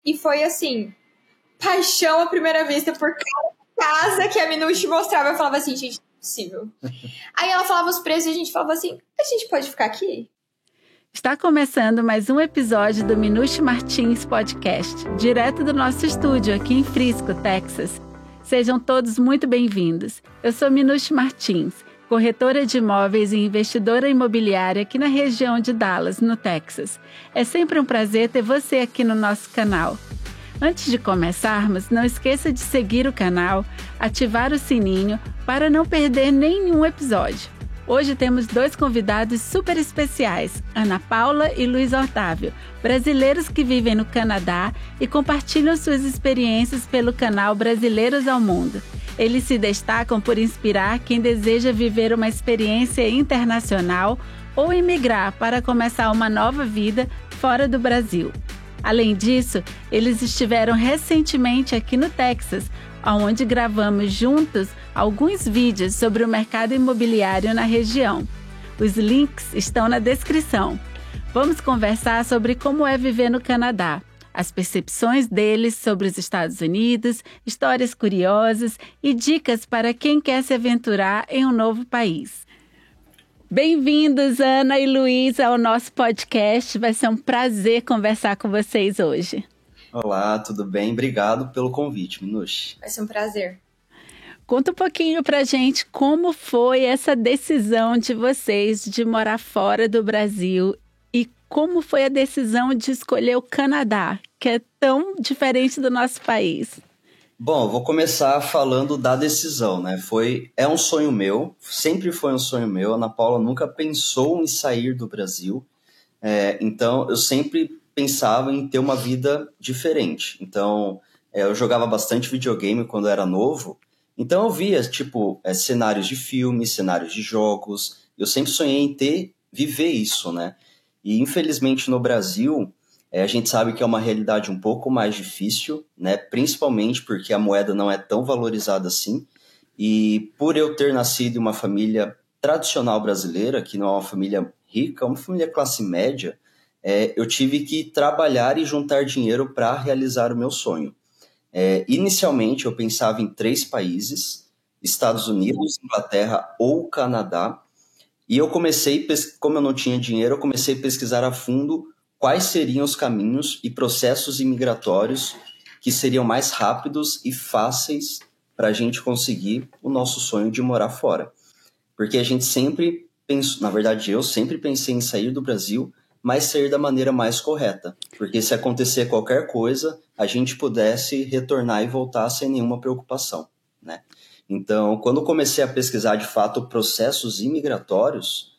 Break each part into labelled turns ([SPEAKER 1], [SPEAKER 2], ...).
[SPEAKER 1] E foi assim, paixão à primeira vista por cada casa que a Minushi mostrava. Eu falava assim, gente, não é possível. Aí ela falava os preços e a gente falava assim, a gente pode ficar aqui?
[SPEAKER 2] Está começando mais um episódio do Minushi Martins Podcast, direto do nosso estúdio aqui em Frisco, Texas. Sejam todos muito bem-vindos. Eu sou Minushi Martins, corretora de imóveis e investidora imobiliária aqui na região de Dallas, no Texas. É sempre um prazer ter você aqui no nosso canal. Antes de começarmos, não esqueça de seguir o canal, ativar o sininho para não perder nenhum episódio. Hoje temos dois convidados super especiais, Ana Paula e Luiz Otávio, brasileiros que vivem no Canadá e compartilham suas experiências pelo canal Brasileiros ao Mundo. Eles se destacam por inspirar quem deseja viver uma experiência internacional ou emigrar para começar uma nova vida fora do Brasil. Além disso, eles estiveram recentemente aqui no Texas, onde gravamos juntos alguns vídeos sobre o mercado imobiliário na região. Os links estão na descrição. Vamos conversar sobre como é viver no Canadá, as percepções deles sobre os Estados Unidos, histórias curiosas e dicas para quem quer se aventurar em um novo país. Bem-vindos, Ana e Luiz, ao nosso podcast. Vai ser um prazer conversar com vocês hoje.
[SPEAKER 3] Olá, tudo bem? Obrigado pelo convite, Minushi.
[SPEAKER 1] Vai ser um prazer.
[SPEAKER 2] Conta um pouquinho pra gente como foi essa decisão de vocês de morar fora do Brasil e como foi a decisão de escolher o Canadá, que é tão diferente do nosso país.
[SPEAKER 3] Bom, vou começar falando da decisão, né? É um sonho meu, sempre foi um sonho meu. A Ana Paula nunca pensou em sair do Brasil, então eu sempre pensava em ter uma vida diferente. Então, eu jogava bastante videogame quando era novo, então eu via, cenários de filmes, cenários de jogos. Eu sempre sonhei em viver isso, né? E, infelizmente, no Brasil, a gente sabe que é uma realidade um pouco mais difícil, né? Principalmente porque a moeda não é tão valorizada assim. E por eu ter nascido em uma família tradicional brasileira, que não é uma família rica, é uma família classe média, eu tive que trabalhar e juntar dinheiro para realizar o meu sonho. Inicialmente, eu pensava em 3 países, Estados Unidos, Inglaterra ou Canadá, e eu comecei, como eu não tinha dinheiro, eu comecei a pesquisar a fundo quais seriam os caminhos e processos imigratórios que seriam mais rápidos e fáceis para a gente conseguir o nosso sonho de morar fora. Porque a gente sempre pensou, na verdade eu sempre pensei em sair do Brasil, mas sair da maneira mais correta. Porque se acontecer qualquer coisa, a gente pudesse retornar e voltar sem nenhuma preocupação, né? Então, quando eu comecei a pesquisar de fato processos imigratórios,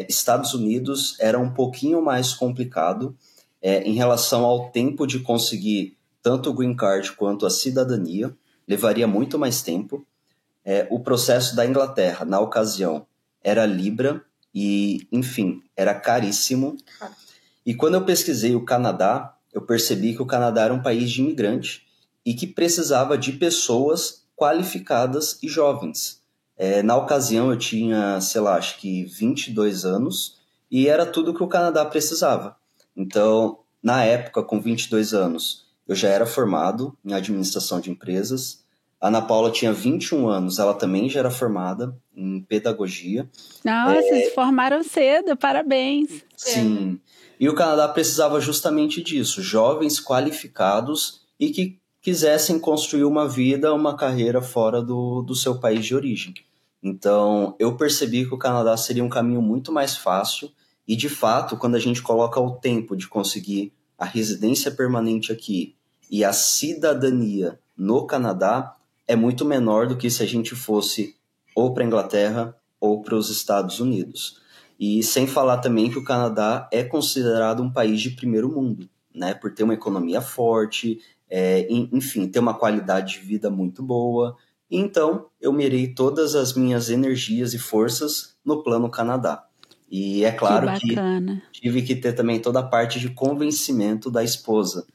[SPEAKER 3] Estados Unidos era um pouquinho mais complicado em relação ao tempo de conseguir tanto o green card quanto a cidadania, levaria muito mais tempo. O processo da Inglaterra, na ocasião, era Libra e, enfim, era caríssimo. E quando eu pesquisei o Canadá, eu percebi que o Canadá era um país de imigrante e que precisava de pessoas qualificadas e jovens. Na ocasião eu tinha, acho que 22 anos e era tudo que o Canadá precisava. Então, na época, com 22 anos, eu já era formado em administração de empresas. A Ana Paula tinha 21 anos, ela também já era formada em pedagogia.
[SPEAKER 2] Nossa, se formaram cedo, parabéns.
[SPEAKER 3] Sim, e o Canadá precisava justamente disso, jovens qualificados e que quisessem construir uma vida, uma carreira fora do seu país de origem. Então, eu percebi que o Canadá seria um caminho muito mais fácil e, de fato, quando a gente coloca o tempo de conseguir a residência permanente aqui e a cidadania no Canadá, é muito menor do que se a gente fosse ou para a Inglaterra ou para os Estados Unidos. E sem falar também que o Canadá é considerado um país de primeiro mundo, né? Por ter uma economia forte, enfim, ter uma qualidade de vida muito boa. Então, eu mirei todas as minhas energias e forças no plano Canadá. E é claro que tive que ter também toda a parte de convencimento da esposa.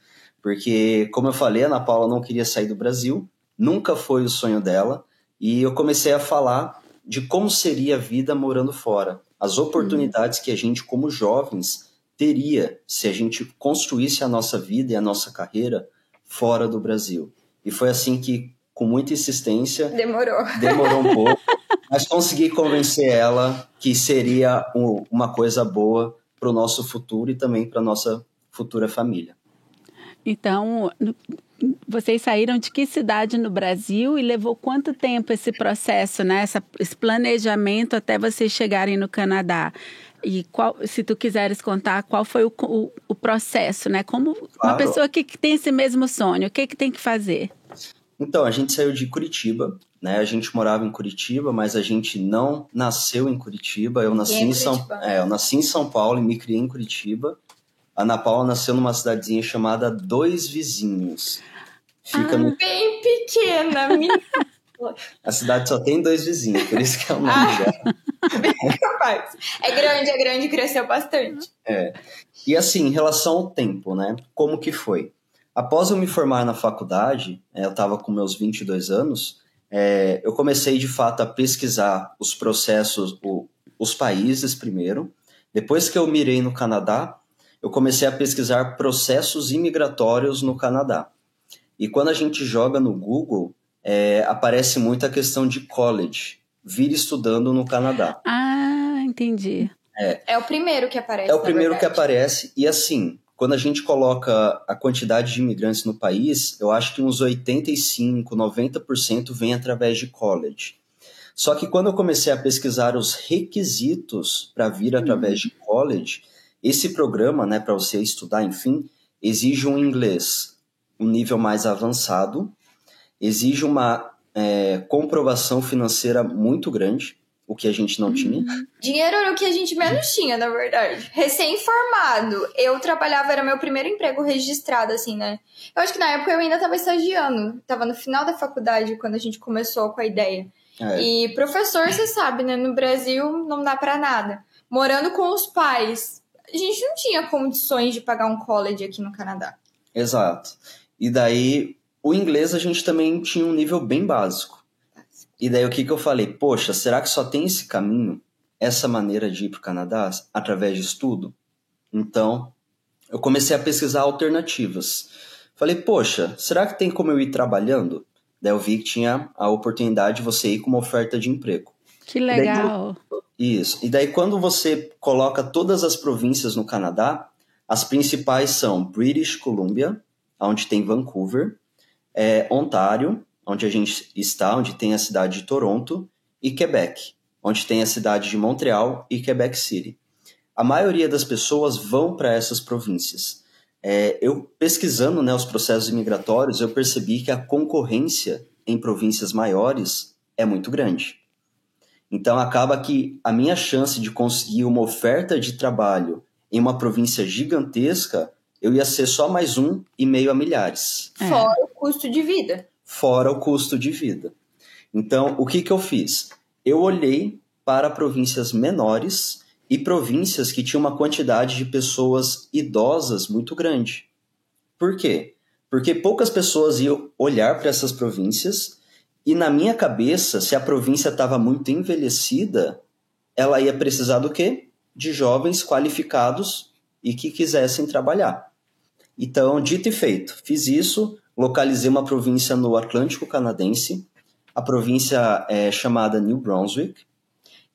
[SPEAKER 3] Porque, como eu falei, a Ana Paula não queria sair do Brasil, nunca foi o sonho dela. E eu comecei a falar de como seria a vida morando fora. As oportunidades que a gente, como jovens, teria se a gente construísse a nossa vida e a nossa carreira fora do Brasil. E foi assim que, com muita insistência... Demorou um pouco, mas consegui convencer ela que seria uma coisa boa para o nosso futuro e também para a nossa futura família.
[SPEAKER 2] Então, vocês saíram de que cidade no Brasil e levou quanto tempo esse processo, né? Esse planejamento até vocês chegarem no Canadá? E se tu quiseres contar, qual foi o processo, né? Como uma pessoa que tem esse mesmo sonho, o que tem que fazer?
[SPEAKER 3] Então, a gente saiu de Curitiba, né? A gente morava em Curitiba, mas a gente não nasceu em Curitiba. Eu nasci em São Paulo e me criei em Curitiba. A Ana Paula nasceu numa cidadezinha chamada Dois Vizinhos. Fica
[SPEAKER 1] bem pequena,
[SPEAKER 3] A cidade só tem 2 vizinhos, por isso que é o nome dela.
[SPEAKER 1] Bem capaz. É grande, cresceu bastante.
[SPEAKER 3] E assim, em relação ao tempo, né? Como que foi? Após eu me formar na faculdade, eu estava com meus 22 anos, eu comecei de fato a pesquisar os processos, os países primeiro. Depois que eu mirei no Canadá, eu comecei a pesquisar processos imigratórios no Canadá. E quando a gente joga no Google, aparece muito a questão de college, vir estudando no Canadá.
[SPEAKER 2] Ah, entendi.
[SPEAKER 1] É o primeiro que aparece.
[SPEAKER 3] É o primeiro que aparece. E assim, quando a gente coloca a quantidade de imigrantes no país, eu acho que uns 85%, 90% vem através de college. Só que quando eu comecei a pesquisar os requisitos para vir através de college, esse programa, né, para você estudar, enfim, exige um inglês, um nível mais avançado, exige uma comprovação financeira muito grande, o que a gente não tinha.
[SPEAKER 1] Dinheiro era o que a gente menos tinha, na verdade. Recém-formado, eu trabalhava, era meu primeiro emprego registrado, assim, né? Eu acho que na época eu ainda estava estagiando, estava no final da faculdade quando a gente começou com a ideia. E professor, você sabe, né? No Brasil não dá pra nada. Morando com os pais, a gente não tinha condições de pagar um college aqui no Canadá.
[SPEAKER 3] Exato. E daí, o inglês a gente também tinha um nível bem básico. E daí o que eu falei? Poxa, será que só tem esse caminho, essa maneira de ir para o Canadá através de estudo? Então, eu comecei a pesquisar alternativas. Falei, poxa, será que tem como eu ir trabalhando? Daí eu vi que tinha a oportunidade de você ir com uma oferta de emprego.
[SPEAKER 2] Que legal!
[SPEAKER 3] Isso. E daí quando você coloca todas as províncias no Canadá, as principais são British Columbia, onde tem Vancouver, Ontário, onde a gente está, onde tem a cidade de Toronto, e Quebec, onde tem a cidade de Montreal e Quebec City. A maioria das pessoas vão para essas províncias. Eu pesquisando, né, os processos imigratórios, eu percebi que a concorrência em províncias maiores é muito grande. Então acaba que a minha chance de conseguir uma oferta de trabalho em uma província gigantesca, eu ia ser só mais 1,5 a milhares.
[SPEAKER 1] Fora o custo de vida.
[SPEAKER 3] Fora o custo de vida. Então, o que eu fiz? Eu olhei para províncias menores e províncias que tinham uma quantidade de pessoas idosas muito grande. Por quê? Porque poucas pessoas iam olhar para essas províncias e, na minha cabeça, se a província estava muito envelhecida, ela ia precisar do quê? De jovens qualificados e que quisessem trabalhar. Então, dito e feito, fiz isso, localizei uma província no Atlântico Canadense, a província é chamada New Brunswick.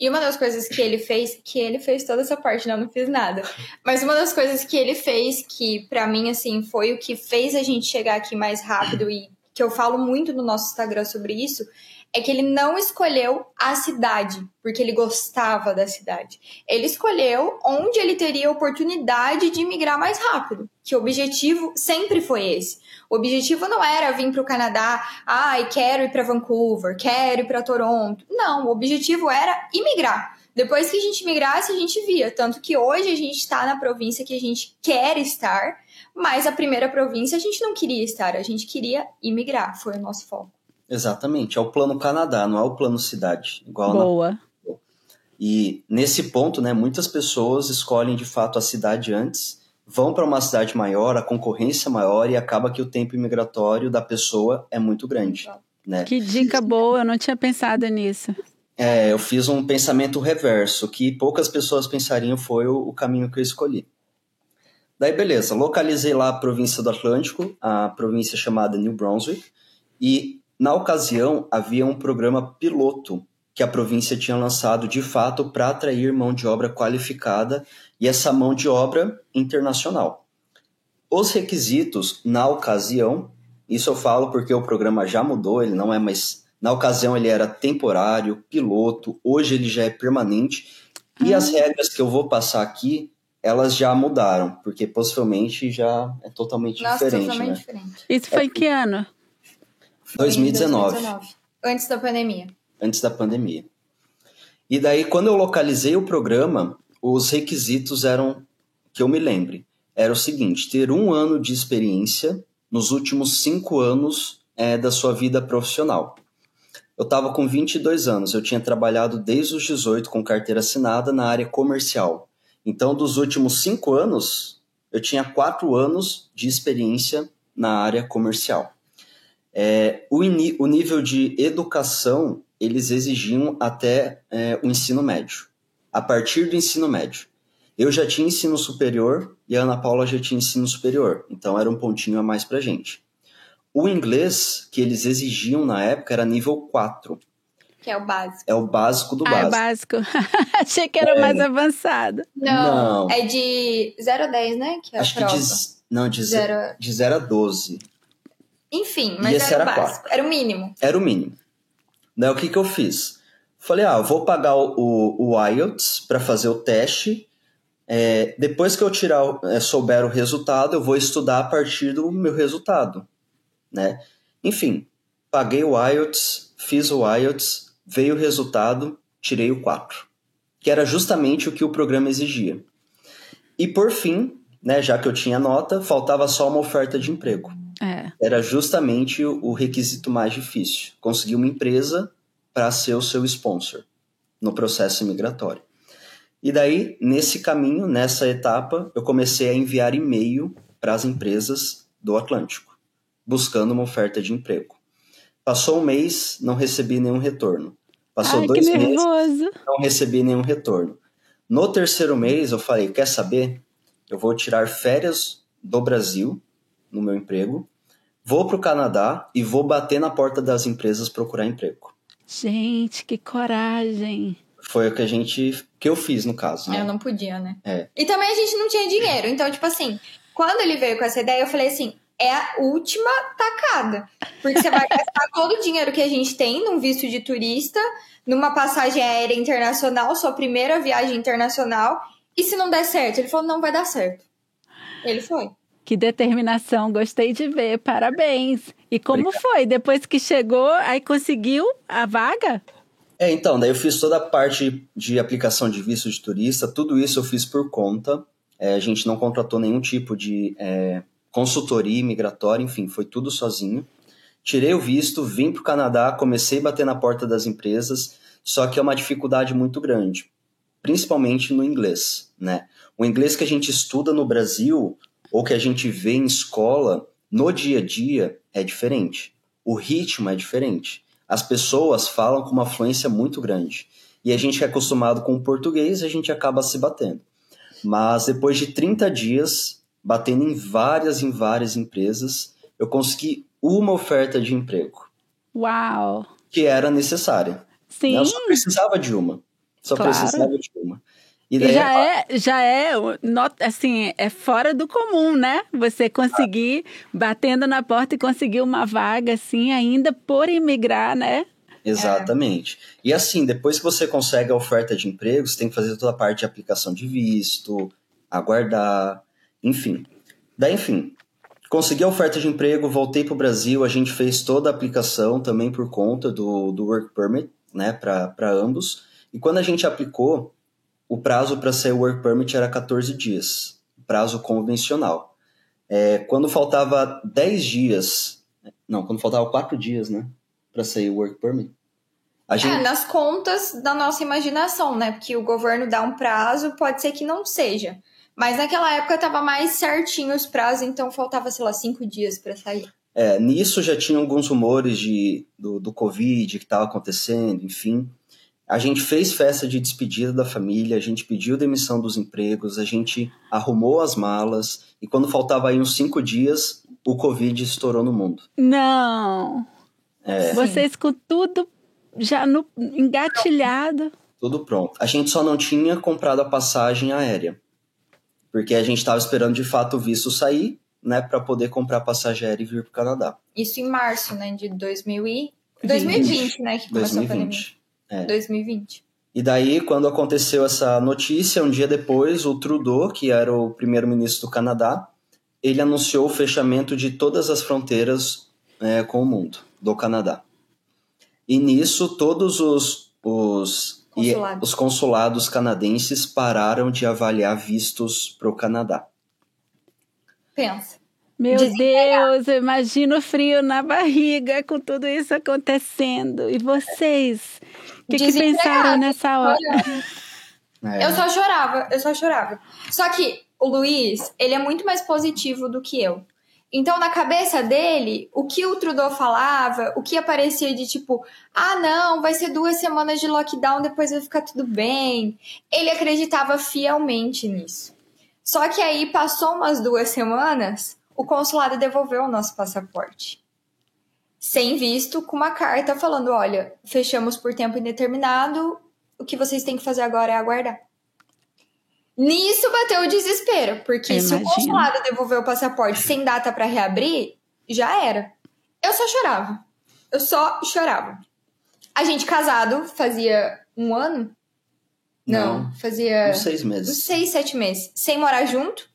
[SPEAKER 1] E uma das coisas que ele fez toda essa parte, não fiz nada, mas uma das coisas que ele fez, que pra mim, assim, foi o que fez a gente chegar aqui mais rápido e que eu falo muito no nosso Instagram sobre isso, é que ele não escolheu a cidade, porque ele gostava da cidade. Ele escolheu onde ele teria oportunidade de migrar mais rápido, que o objetivo sempre foi esse. O objetivo não era vir para o Canadá, quero ir para Vancouver, quero ir para Toronto. Não, o objetivo era imigrar. Depois que a gente migrasse, a gente via. Tanto que hoje a gente está na província que a gente quer estar, mas a primeira província a gente não queria estar, a gente queria imigrar, foi o nosso foco.
[SPEAKER 3] Exatamente, é o plano Canadá, não é o plano cidade. Igual
[SPEAKER 2] Boa.
[SPEAKER 3] E nesse ponto, né, muitas pessoas escolhem de fato a cidade antes, vão para uma cidade maior, a concorrência é maior e acaba que o tempo imigratório da pessoa é muito grande. Né?
[SPEAKER 2] Que dica boa, eu não tinha pensado nisso.
[SPEAKER 3] Eu fiz um pensamento reverso, que poucas pessoas pensariam foi o caminho que eu escolhi. Daí, beleza, localizei lá a província do Atlântico, a província chamada New Brunswick, e na ocasião havia um programa piloto que a província tinha lançado de fato para atrair mão de obra qualificada e essa mão de obra internacional. Os requisitos, na ocasião, isso eu falo porque o programa já mudou, ele não é mais... Na ocasião ele era temporário, piloto, hoje ele já é permanente, e as regras que eu vou passar aqui, elas já mudaram, porque possivelmente já é totalmente diferente.
[SPEAKER 1] Totalmente
[SPEAKER 3] né?
[SPEAKER 1] diferente.
[SPEAKER 2] Isso foi em que ano?
[SPEAKER 3] 2019.
[SPEAKER 1] Antes da pandemia.
[SPEAKER 3] Antes da pandemia. E daí, quando eu localizei o programa, os requisitos eram, que eu me lembre, era o seguinte, ter 1 ano de experiência nos últimos 5 anos da sua vida profissional. Eu estava com 22 anos, eu tinha trabalhado desde os 18 com carteira assinada na área comercial. Então, dos últimos 5 anos, eu tinha 4 anos de experiência na área comercial. O nível de educação, eles exigiam até o ensino médio. A partir do ensino médio. Eu já tinha ensino superior e a Ana Paula já tinha ensino superior. Então, era um pontinho a mais pra gente. O inglês que eles exigiam na época era nível 4.
[SPEAKER 1] Que é o básico.
[SPEAKER 3] É o básico do básico.
[SPEAKER 2] É básico. Achei que era mais avançado.
[SPEAKER 1] Não, é de 0 a 10, né? Que é
[SPEAKER 3] acho
[SPEAKER 1] a prova.
[SPEAKER 3] De 0 a 12.
[SPEAKER 1] Enfim, mas era o básico. 4. Era o mínimo.
[SPEAKER 3] Era o mínimo. Daí o que eu fiz? Falei, eu vou pagar o IELTS para fazer o teste. Depois que eu souber o resultado, eu vou estudar a partir do meu resultado. Né? Enfim, paguei o IELTS, fiz o IELTS, veio o resultado, tirei o 4. Que era justamente o que o programa exigia. E por fim, né, já que eu tinha nota, faltava só uma oferta de emprego. Era justamente o requisito mais difícil. Conseguir uma empresa para ser o seu sponsor no processo migratório. E daí, nesse caminho, nessa etapa, eu comecei a enviar e-mail para as empresas do Atlântico, buscando uma oferta de emprego. Passou 1 mês, não recebi nenhum retorno. Passou 2 meses, não recebi nenhum retorno. No 3º mês, eu falei, quer saber? Eu vou tirar férias do Brasil, no meu emprego, vou para o Canadá e vou bater na porta das empresas procurar emprego.
[SPEAKER 2] Gente, que coragem!
[SPEAKER 3] Foi o que eu fiz, no caso. Né?
[SPEAKER 1] Eu não podia, né?
[SPEAKER 3] É.
[SPEAKER 1] E também a gente não tinha dinheiro. Então, tipo assim, quando ele veio com essa ideia, eu falei assim, é a última tacada. Porque você vai gastar todo o dinheiro que a gente tem num visto de turista, numa passagem aérea internacional, sua primeira viagem internacional, e se não der certo? Ele falou, não vai dar certo. Ele foi.
[SPEAKER 2] Que determinação, gostei de ver, parabéns. E como foi? Depois que chegou, aí conseguiu a vaga?
[SPEAKER 3] Então, daí eu fiz toda a parte de aplicação de visto de turista, tudo isso eu fiz por conta. A gente não contratou nenhum tipo de consultoria migratória, enfim, foi tudo sozinho. Tirei o visto, vim para o Canadá, comecei a bater na porta das empresas, só que é uma dificuldade muito grande, principalmente no inglês, né? O inglês que a gente estuda no Brasil, ou que a gente vê em escola, no dia a dia, é diferente. O ritmo é diferente. As pessoas falam com uma fluência muito grande. E a gente que é acostumado com o português, a gente acaba se batendo. Mas depois de 30 dias, batendo em várias empresas, eu consegui uma oferta de emprego.
[SPEAKER 2] Uau!
[SPEAKER 3] Que era necessária.
[SPEAKER 2] Sim.
[SPEAKER 3] Eu só precisava de uma. Precisava de uma.
[SPEAKER 2] E daí já é, assim, é fora do comum, né? Você conseguir, batendo na porta e conseguir uma vaga, assim, ainda por imigrar, né?
[SPEAKER 3] Exatamente. E assim, depois que você consegue a oferta de emprego, você tem que fazer toda a parte de aplicação de visto, aguardar, enfim. Daí, enfim, consegui a oferta de emprego, voltei para o Brasil, a gente fez toda a aplicação também por conta do Work Permit, né, para ambos. E quando a gente aplicou, o prazo para sair o Work Permit era 14 dias, prazo convencional. Quando faltava 10 dias, quando faltava 4 dias, né, para sair o Work Permit.
[SPEAKER 1] Nas contas da nossa imaginação, né, porque o governo dá um prazo, pode ser que não seja. Mas naquela época tava mais certinho os prazos, então faltava, 5 dias para sair.
[SPEAKER 3] Nisso já tinha alguns rumores do Covid que estava acontecendo, enfim. A gente fez festa de despedida da família, a gente pediu demissão dos empregos, a gente arrumou as malas, e quando faltava aí uns 5 dias, o Covid estourou no mundo.
[SPEAKER 2] Não! Vocês com tudo já engatilhado.
[SPEAKER 3] Tudo pronto. A gente só não tinha comprado a passagem aérea, porque a gente estava esperando de fato o visto sair, né, para poder comprar a passagem aérea e vir para o Canadá.
[SPEAKER 1] Isso em março, né, de 2020, né, que começou
[SPEAKER 3] 2020.
[SPEAKER 1] a pandemia. 2020.
[SPEAKER 3] E daí, quando aconteceu essa notícia, um dia depois, o Trudeau, que era o primeiro-ministro do Canadá, ele anunciou o fechamento de todas as fronteiras com o mundo, do Canadá. E nisso, todos os consulados canadenses pararam de avaliar vistos para o Canadá.
[SPEAKER 1] Pensa.
[SPEAKER 2] Meu Deus, eu imagino o frio na barriga com tudo isso acontecendo. E vocês? O que pensaram nessa hora?
[SPEAKER 1] Eu só chorava. Só que o Luiz, ele é muito mais positivo do que eu. Então, na cabeça dele, o que o Trudeau falava, o que aparecia de tipo, não, vai ser 2 semanas de lockdown, depois vai ficar tudo bem. Ele acreditava fielmente nisso. Só que aí, passou umas 2 semanas, o consulado devolveu o nosso passaporte. Sem visto, com uma carta falando, olha, fechamos por tempo indeterminado, o que vocês têm que fazer agora é aguardar. Nisso bateu o desespero, porque se o consulado devolver o passaporte sem data para reabrir, já era. Eu só chorava. A gente casado fazia 1 ano? Não, fazia...
[SPEAKER 3] Uns 6 meses.
[SPEAKER 1] Uns 6, 7 meses. Sem morar junto.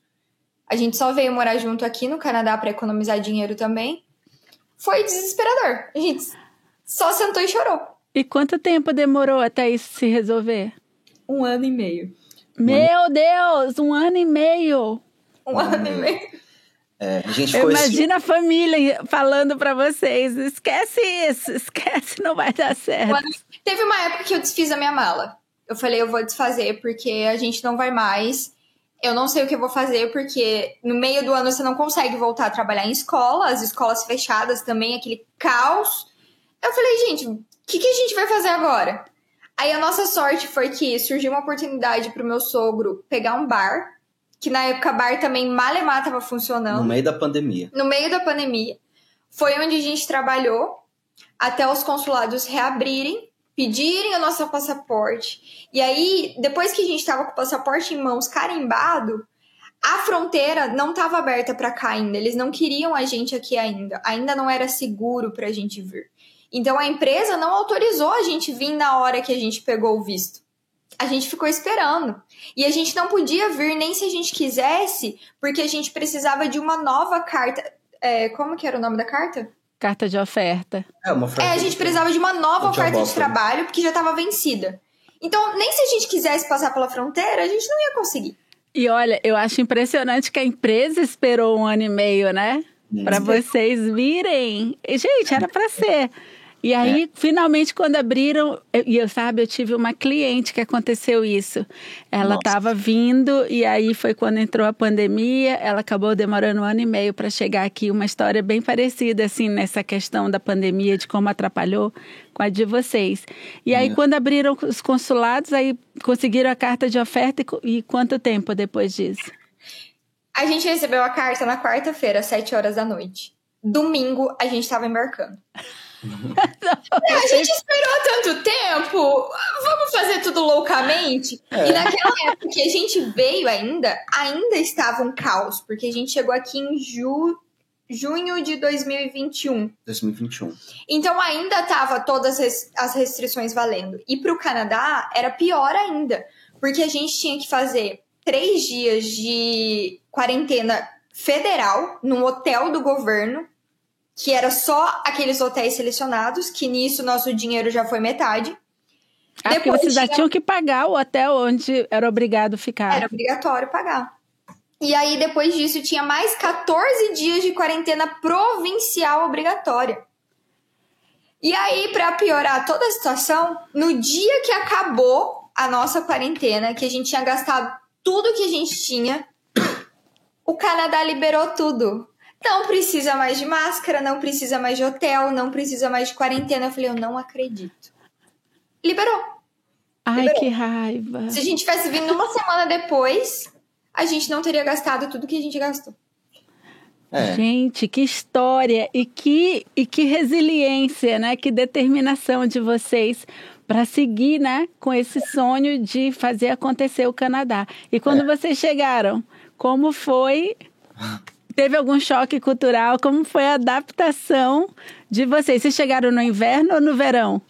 [SPEAKER 1] A gente só veio morar junto aqui no Canadá para economizar dinheiro também. Foi desesperador. A gente só sentou e chorou.
[SPEAKER 2] E quanto tempo demorou até isso se resolver?
[SPEAKER 1] 1 ano e meio.
[SPEAKER 2] Meu Deus, 1 ano e meio.
[SPEAKER 1] 1 ano e meio.
[SPEAKER 3] A gente ficou
[SPEAKER 2] Imagina a família falando pra vocês, esquece isso, esquece, não vai dar certo.
[SPEAKER 1] Teve uma época que eu desfiz a minha mala. Eu falei, eu vou desfazer porque a gente não vai mais. Eu não sei o que eu vou fazer porque no meio do ano você não consegue voltar a trabalhar em escola, as escolas fechadas também, aquele caos. Eu falei, gente, o que a gente vai fazer agora? Aí a nossa sorte foi que surgiu uma oportunidade pro meu sogro pegar um bar, que na época bar também malemar tava funcionando.
[SPEAKER 3] No meio da pandemia.
[SPEAKER 1] Foi onde a gente trabalhou até os consulados reabrirem, pedirem o nosso passaporte. E aí, depois que a gente tava com o passaporte em mãos carimbado, a fronteira não tava aberta pra cá ainda. Eles não queriam a gente aqui ainda. Ainda não era seguro pra gente vir. Então, a empresa não autorizou a gente vir na hora que a gente pegou o visto. A gente ficou esperando. E a gente não podia vir nem se a gente quisesse, porque a gente precisava de uma nova carta. Como que era o nome da carta?
[SPEAKER 2] Carta de oferta.
[SPEAKER 3] Uma oferta.
[SPEAKER 1] A gente precisava de uma nova oferta de trabalho, porque já estava vencida. Então, nem se a gente quisesse passar pela fronteira, a gente não ia conseguir.
[SPEAKER 2] E olha, eu acho impressionante que a empresa esperou 1 ano e meio, né? Para vocês virem. E, gente, era para ser. E aí, finalmente, quando abriram... eu tive uma cliente que aconteceu isso. Ela estava vindo e aí foi quando entrou a pandemia. Ela acabou demorando 1 ano e meio para chegar aqui. Uma história bem parecida, assim, nessa questão da pandemia, de como atrapalhou com a de vocês. E aí, quando abriram os consulados, aí conseguiram a carta de oferta. E quanto tempo depois disso?
[SPEAKER 1] A gente recebeu a carta na quarta-feira, às 7 horas da noite. Domingo, a gente estava embarcando. A gente esperou tanto tempo, vamos fazer tudo loucamente. E naquela época que a gente veio ainda estava um caos, porque a gente chegou aqui em junho de 2021. Então ainda tava todas as restrições valendo. E pro Canadá era pior ainda, porque a gente tinha que fazer 3 dias de quarentena federal num hotel do governo, que era só aqueles hotéis selecionados, que nisso nosso dinheiro já foi metade.
[SPEAKER 2] Porque vocês já tinham que pagar o hotel onde era obrigado ficar.
[SPEAKER 1] Era obrigatório pagar. E aí, depois disso, tinha mais 14 dias de quarentena provincial obrigatória. E aí, pra piorar toda a situação, no dia que acabou a nossa quarentena, que a gente tinha gastado tudo que a gente tinha, o Canadá liberou tudo. Não precisa mais de máscara, não precisa mais de hotel, não precisa mais de quarentena. Eu falei, eu não acredito. Liberou.
[SPEAKER 2] Ai,
[SPEAKER 1] liberou.
[SPEAKER 2] que raiva.
[SPEAKER 1] Se a gente tivesse vindo uma semana depois, a gente não teria gastado tudo que a gente gastou.
[SPEAKER 2] Gente, que história e que resiliência, né? Que determinação de vocês para seguir, né? Com esse sonho de fazer acontecer o Canadá. E quando vocês chegaram, como foi? Teve algum choque cultural? Como foi a adaptação de vocês? Vocês chegaram no inverno ou no verão?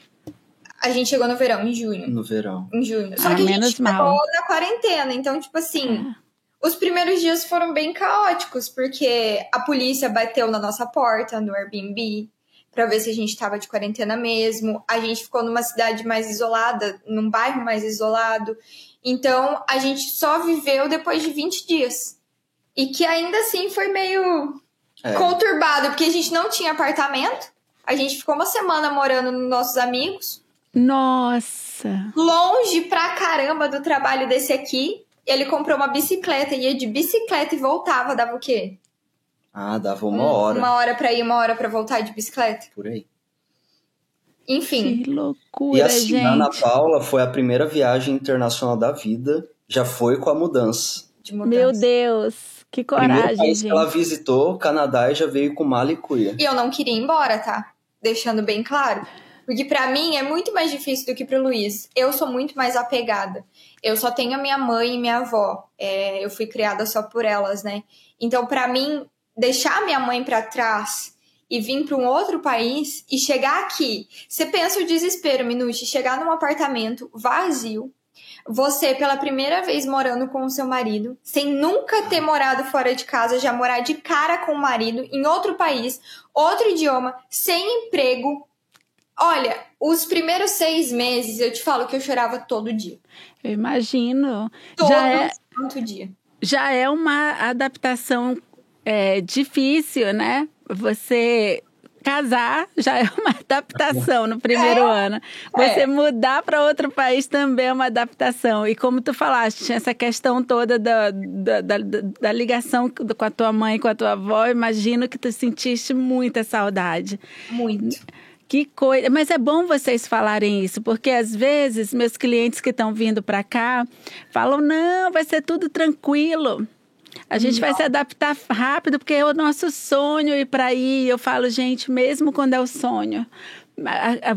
[SPEAKER 1] A gente chegou no verão, em junho.
[SPEAKER 3] No verão.
[SPEAKER 1] Em junho. Só que a gente ficou na quarentena. Então, tipo assim, os primeiros dias foram bem caóticos, porque a polícia bateu na nossa porta, no Airbnb, pra ver se a gente tava de quarentena mesmo. A gente ficou numa cidade mais isolada, num bairro mais isolado. Então, a gente só viveu depois de 20 dias. E que ainda assim foi meio conturbado, porque a gente não tinha apartamento. A gente ficou uma semana morando nos nossos amigos.
[SPEAKER 2] Nossa!
[SPEAKER 1] Longe pra caramba do trabalho desse aqui. Ele comprou uma bicicleta, ia de bicicleta e voltava. Dava o quê?
[SPEAKER 3] Dava uma hora.
[SPEAKER 1] Uma hora pra ir, uma hora pra voltar de bicicleta.
[SPEAKER 3] Por aí.
[SPEAKER 1] Enfim.
[SPEAKER 2] Que loucura,
[SPEAKER 3] e assim,
[SPEAKER 2] gente.
[SPEAKER 3] A Ana Paula foi a primeira viagem internacional da vida. Já foi com a mudança.
[SPEAKER 1] De mudança.
[SPEAKER 2] Meu Deus, que coragem,
[SPEAKER 3] Primeiro país
[SPEAKER 2] gente.
[SPEAKER 3] que ela visitou, Canadá, e já veio com mala e cuia.
[SPEAKER 1] E eu não queria ir embora, tá? Deixando bem claro. Porque pra mim é muito mais difícil do que pro Luiz. Eu sou muito mais apegada. Eu só tenho a minha mãe e minha avó. Eu fui criada só por elas, né? Então, pra mim, deixar minha mãe pra trás e vir pra um outro país e chegar aqui... Você pensa o desespero, Minucci, chegar num apartamento vazio, você, pela primeira vez morando com o seu marido, sem nunca ter morado fora de casa, já morar de cara com o marido, em outro país, outro idioma, sem emprego... Olha, os primeiros 6 meses, eu te falo que eu chorava todo dia.
[SPEAKER 2] Eu imagino.
[SPEAKER 1] Todo dia.
[SPEAKER 2] Já é uma adaptação difícil, né? Você casar já é uma adaptação no primeiro ano. Você mudar para outro país também é uma adaptação. E como tu falaste, tinha essa questão toda da ligação com a tua mãe, com a tua avó. Eu imagino que tu sentiste muita saudade.
[SPEAKER 1] Muito.
[SPEAKER 2] Que coisa, mas é bom vocês falarem isso, porque às vezes meus clientes que estão vindo para cá falam, não, vai ser tudo tranquilo, a gente vai se adaptar rápido, porque é o nosso sonho ir para aí. Eu falo, gente, mesmo quando é o sonho,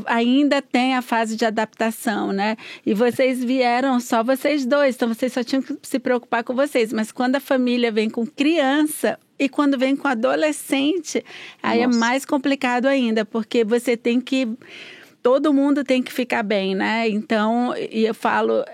[SPEAKER 2] ainda tem a fase de adaptação, né? E vocês vieram só vocês dois, então vocês só tinham que se preocupar com vocês, mas quando a família vem com criança... E quando vem com adolescente, aí é mais complicado ainda, porque você tem que... Todo mundo tem que ficar bem, né? Então, e eu falo,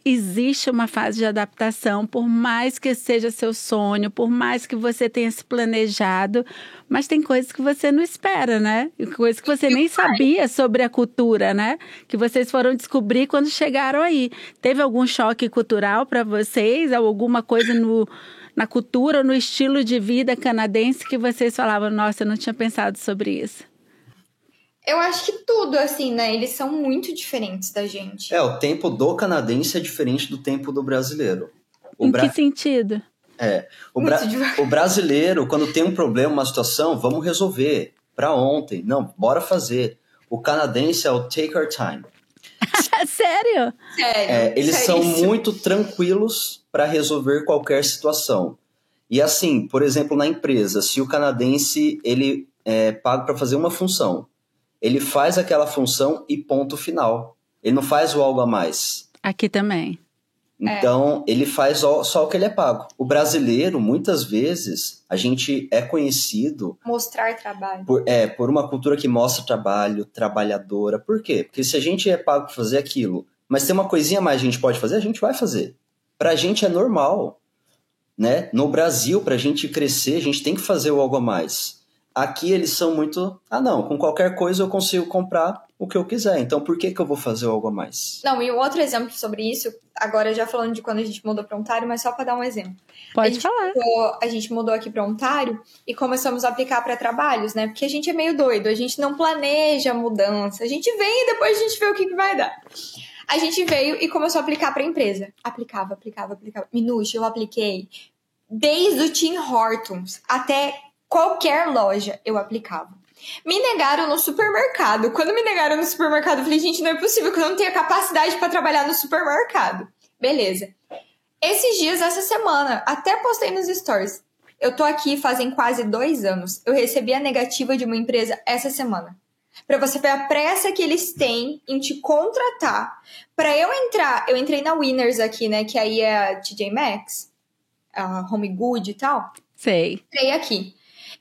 [SPEAKER 2] existe uma fase de adaptação, por mais que seja seu sonho, por mais que você tenha se planejado, mas tem coisas que você não espera, né? Coisas que você nem sabia sobre a cultura, né? Que vocês foram descobrir quando chegaram aí. Teve algum choque cultural para vocês? Alguma coisa na cultura, no estilo de vida canadense que vocês falavam, nossa, eu não tinha pensado sobre isso?
[SPEAKER 1] Eu acho que tudo, assim, né? Eles são muito diferentes da gente.
[SPEAKER 3] O tempo do canadense é diferente do tempo do brasileiro.
[SPEAKER 2] Que sentido?
[SPEAKER 3] O brasileiro, quando tem um problema, uma situação, vamos resolver. Para ontem. Não, bora fazer. O canadense é o take our time.
[SPEAKER 2] Sério?
[SPEAKER 1] Sério.
[SPEAKER 3] Eles são muito tranquilos para resolver qualquer situação. E assim, por exemplo, na empresa, se o canadense ele é pago para fazer uma função, ele faz aquela função e ponto final. Ele não faz o algo a mais.
[SPEAKER 2] Aqui também.
[SPEAKER 3] Então, ele faz só o que ele é pago. O brasileiro, muitas vezes, a gente é conhecido...
[SPEAKER 1] Mostrar trabalho.
[SPEAKER 3] Por uma cultura que mostra trabalho, trabalhadora. Por quê? Porque se a gente é pago para fazer aquilo, mas tem uma coisinha a mais que a gente pode fazer, a gente vai fazer. Pra gente é normal, né? No Brasil, pra gente crescer, a gente tem que fazer o algo a mais. Aqui eles são muito... não, com qualquer coisa eu consigo comprar o que eu quiser. Então, por que eu vou fazer algo a mais?
[SPEAKER 1] Não, e um outro exemplo sobre isso, agora já falando de quando a gente mudou para Ontário, mas só para dar um exemplo.
[SPEAKER 2] Pode falar.
[SPEAKER 1] A gente mudou aqui para Ontário e começamos a aplicar para trabalhos, né? Porque a gente é meio doido, a gente não planeja a mudança. A gente vem e depois a gente vê o que vai dar. A gente veio e começou a aplicar para empresa. Aplicava. Minucci, eu apliquei. Desde o Tim Hortons até qualquer loja eu aplicava. Me negaram no supermercado. Quando me negaram no supermercado, eu falei, gente, não é possível que eu não tenha capacidade pra trabalhar no supermercado. Beleza. Esses dias, essa semana, até postei nos stories. Eu tô aqui fazem quase 2 anos. Eu recebi a negativa de uma empresa essa semana. Pra você ver a pressa que eles têm em te contratar. Pra eu entrar, eu entrei na Winners aqui, né? Que aí é a TJ Maxx, a Home Good e tal.
[SPEAKER 2] Sei.
[SPEAKER 1] Entrei aqui.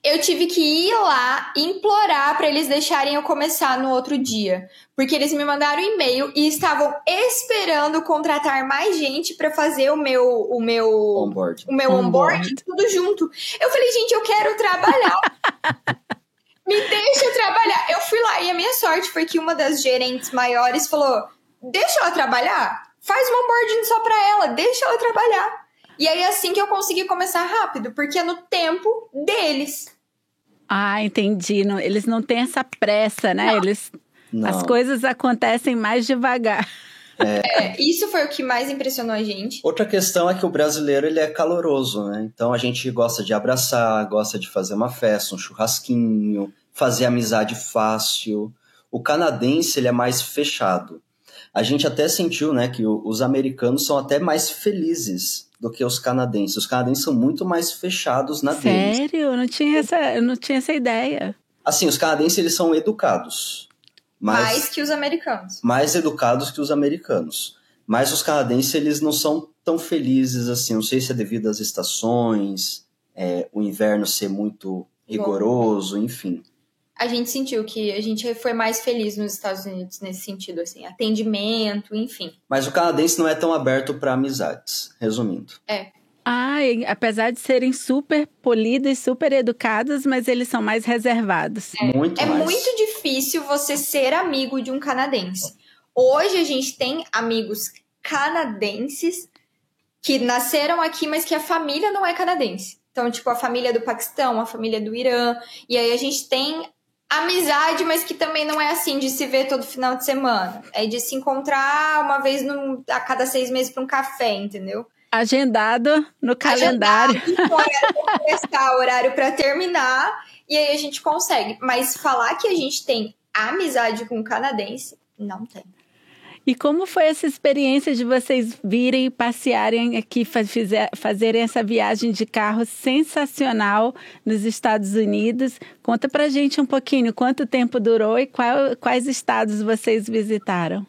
[SPEAKER 1] Eu tive que ir lá implorar pra eles deixarem eu começar no outro dia. Porque eles me mandaram um e-mail e estavam esperando contratar mais gente pra fazer o meu onboard, tudo junto. Eu falei, gente, eu quero trabalhar. Me deixa eu trabalhar. Eu fui lá e a minha sorte foi que uma das gerentes maiores falou, deixa ela trabalhar. Faz um onboarding só pra ela, deixa ela trabalhar. E aí, assim que eu consegui começar rápido, porque é no tempo deles.
[SPEAKER 2] Ah, entendi. Não, eles não têm essa pressa, né? As coisas acontecem mais devagar.
[SPEAKER 1] Isso foi o que mais impressionou a gente.
[SPEAKER 3] Outra questão é que o brasileiro, ele é caloroso, né? Então, a gente gosta de abraçar, gosta de fazer uma festa, um churrasquinho, fazer amizade fácil. O canadense, ele é mais fechado. A gente até sentiu, né, que os americanos são até mais felizes do que os canadenses. Os canadenses são muito mais fechados na deles.
[SPEAKER 2] Sério? Eu não tinha essa ideia.
[SPEAKER 3] Assim, os canadenses, eles são educados.
[SPEAKER 1] Mais que os americanos.
[SPEAKER 3] Mais educados que os americanos. Mas os canadenses, eles não são tão felizes assim. Não sei se é devido às estações, o inverno ser muito rigoroso, enfim.
[SPEAKER 1] A gente sentiu que a gente foi mais feliz nos Estados Unidos nesse sentido, assim, atendimento, enfim.
[SPEAKER 3] Mas o canadense não é tão aberto para amizades, resumindo.
[SPEAKER 2] Apesar de serem super polidos, super educados, mas eles são mais reservados.
[SPEAKER 3] Muito mais.
[SPEAKER 1] Muito difícil você ser amigo de um canadense. Hoje a gente tem amigos canadenses que nasceram aqui, mas que a família não é canadense. Então, tipo, a família do Paquistão, a família do Irã. E aí a gente tem amizade, mas que também não é assim de se ver todo final de semana. É de se encontrar uma vez a cada 6 meses para um café, entendeu?
[SPEAKER 2] Agendado no calendário.
[SPEAKER 1] Horário para começar, horário para terminar. E aí a gente consegue. Mas falar que a gente tem amizade com um canadense, não tem.
[SPEAKER 2] E como foi essa experiência de vocês virem e passearem aqui, fazerem essa viagem de carro sensacional nos Estados Unidos? Conta pra gente um pouquinho, quanto tempo durou e quais estados vocês visitaram?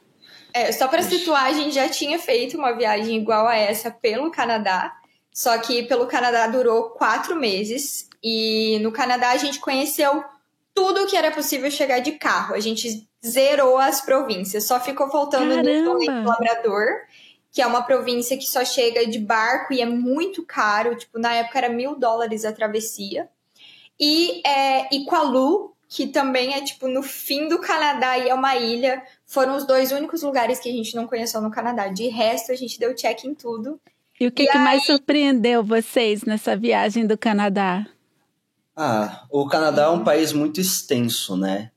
[SPEAKER 1] Só para situar, a gente já tinha feito uma viagem igual a essa pelo Canadá, só que pelo Canadá durou 4 meses, e no Canadá a gente conheceu tudo que era possível chegar de carro. A gente zerou as províncias. Só ficou faltando Newfoundland e Labrador, que é uma província que só chega de barco e é muito caro. Tipo, na época era $1.000 a travessia. E Iqalu, que também é tipo no fim do Canadá e é uma ilha. Foram os 2 únicos lugares que a gente não conheceu no Canadá. De resto, a gente deu check em tudo.
[SPEAKER 2] E o que mais surpreendeu vocês nessa viagem do Canadá?
[SPEAKER 3] O Canadá é um país muito extenso, né?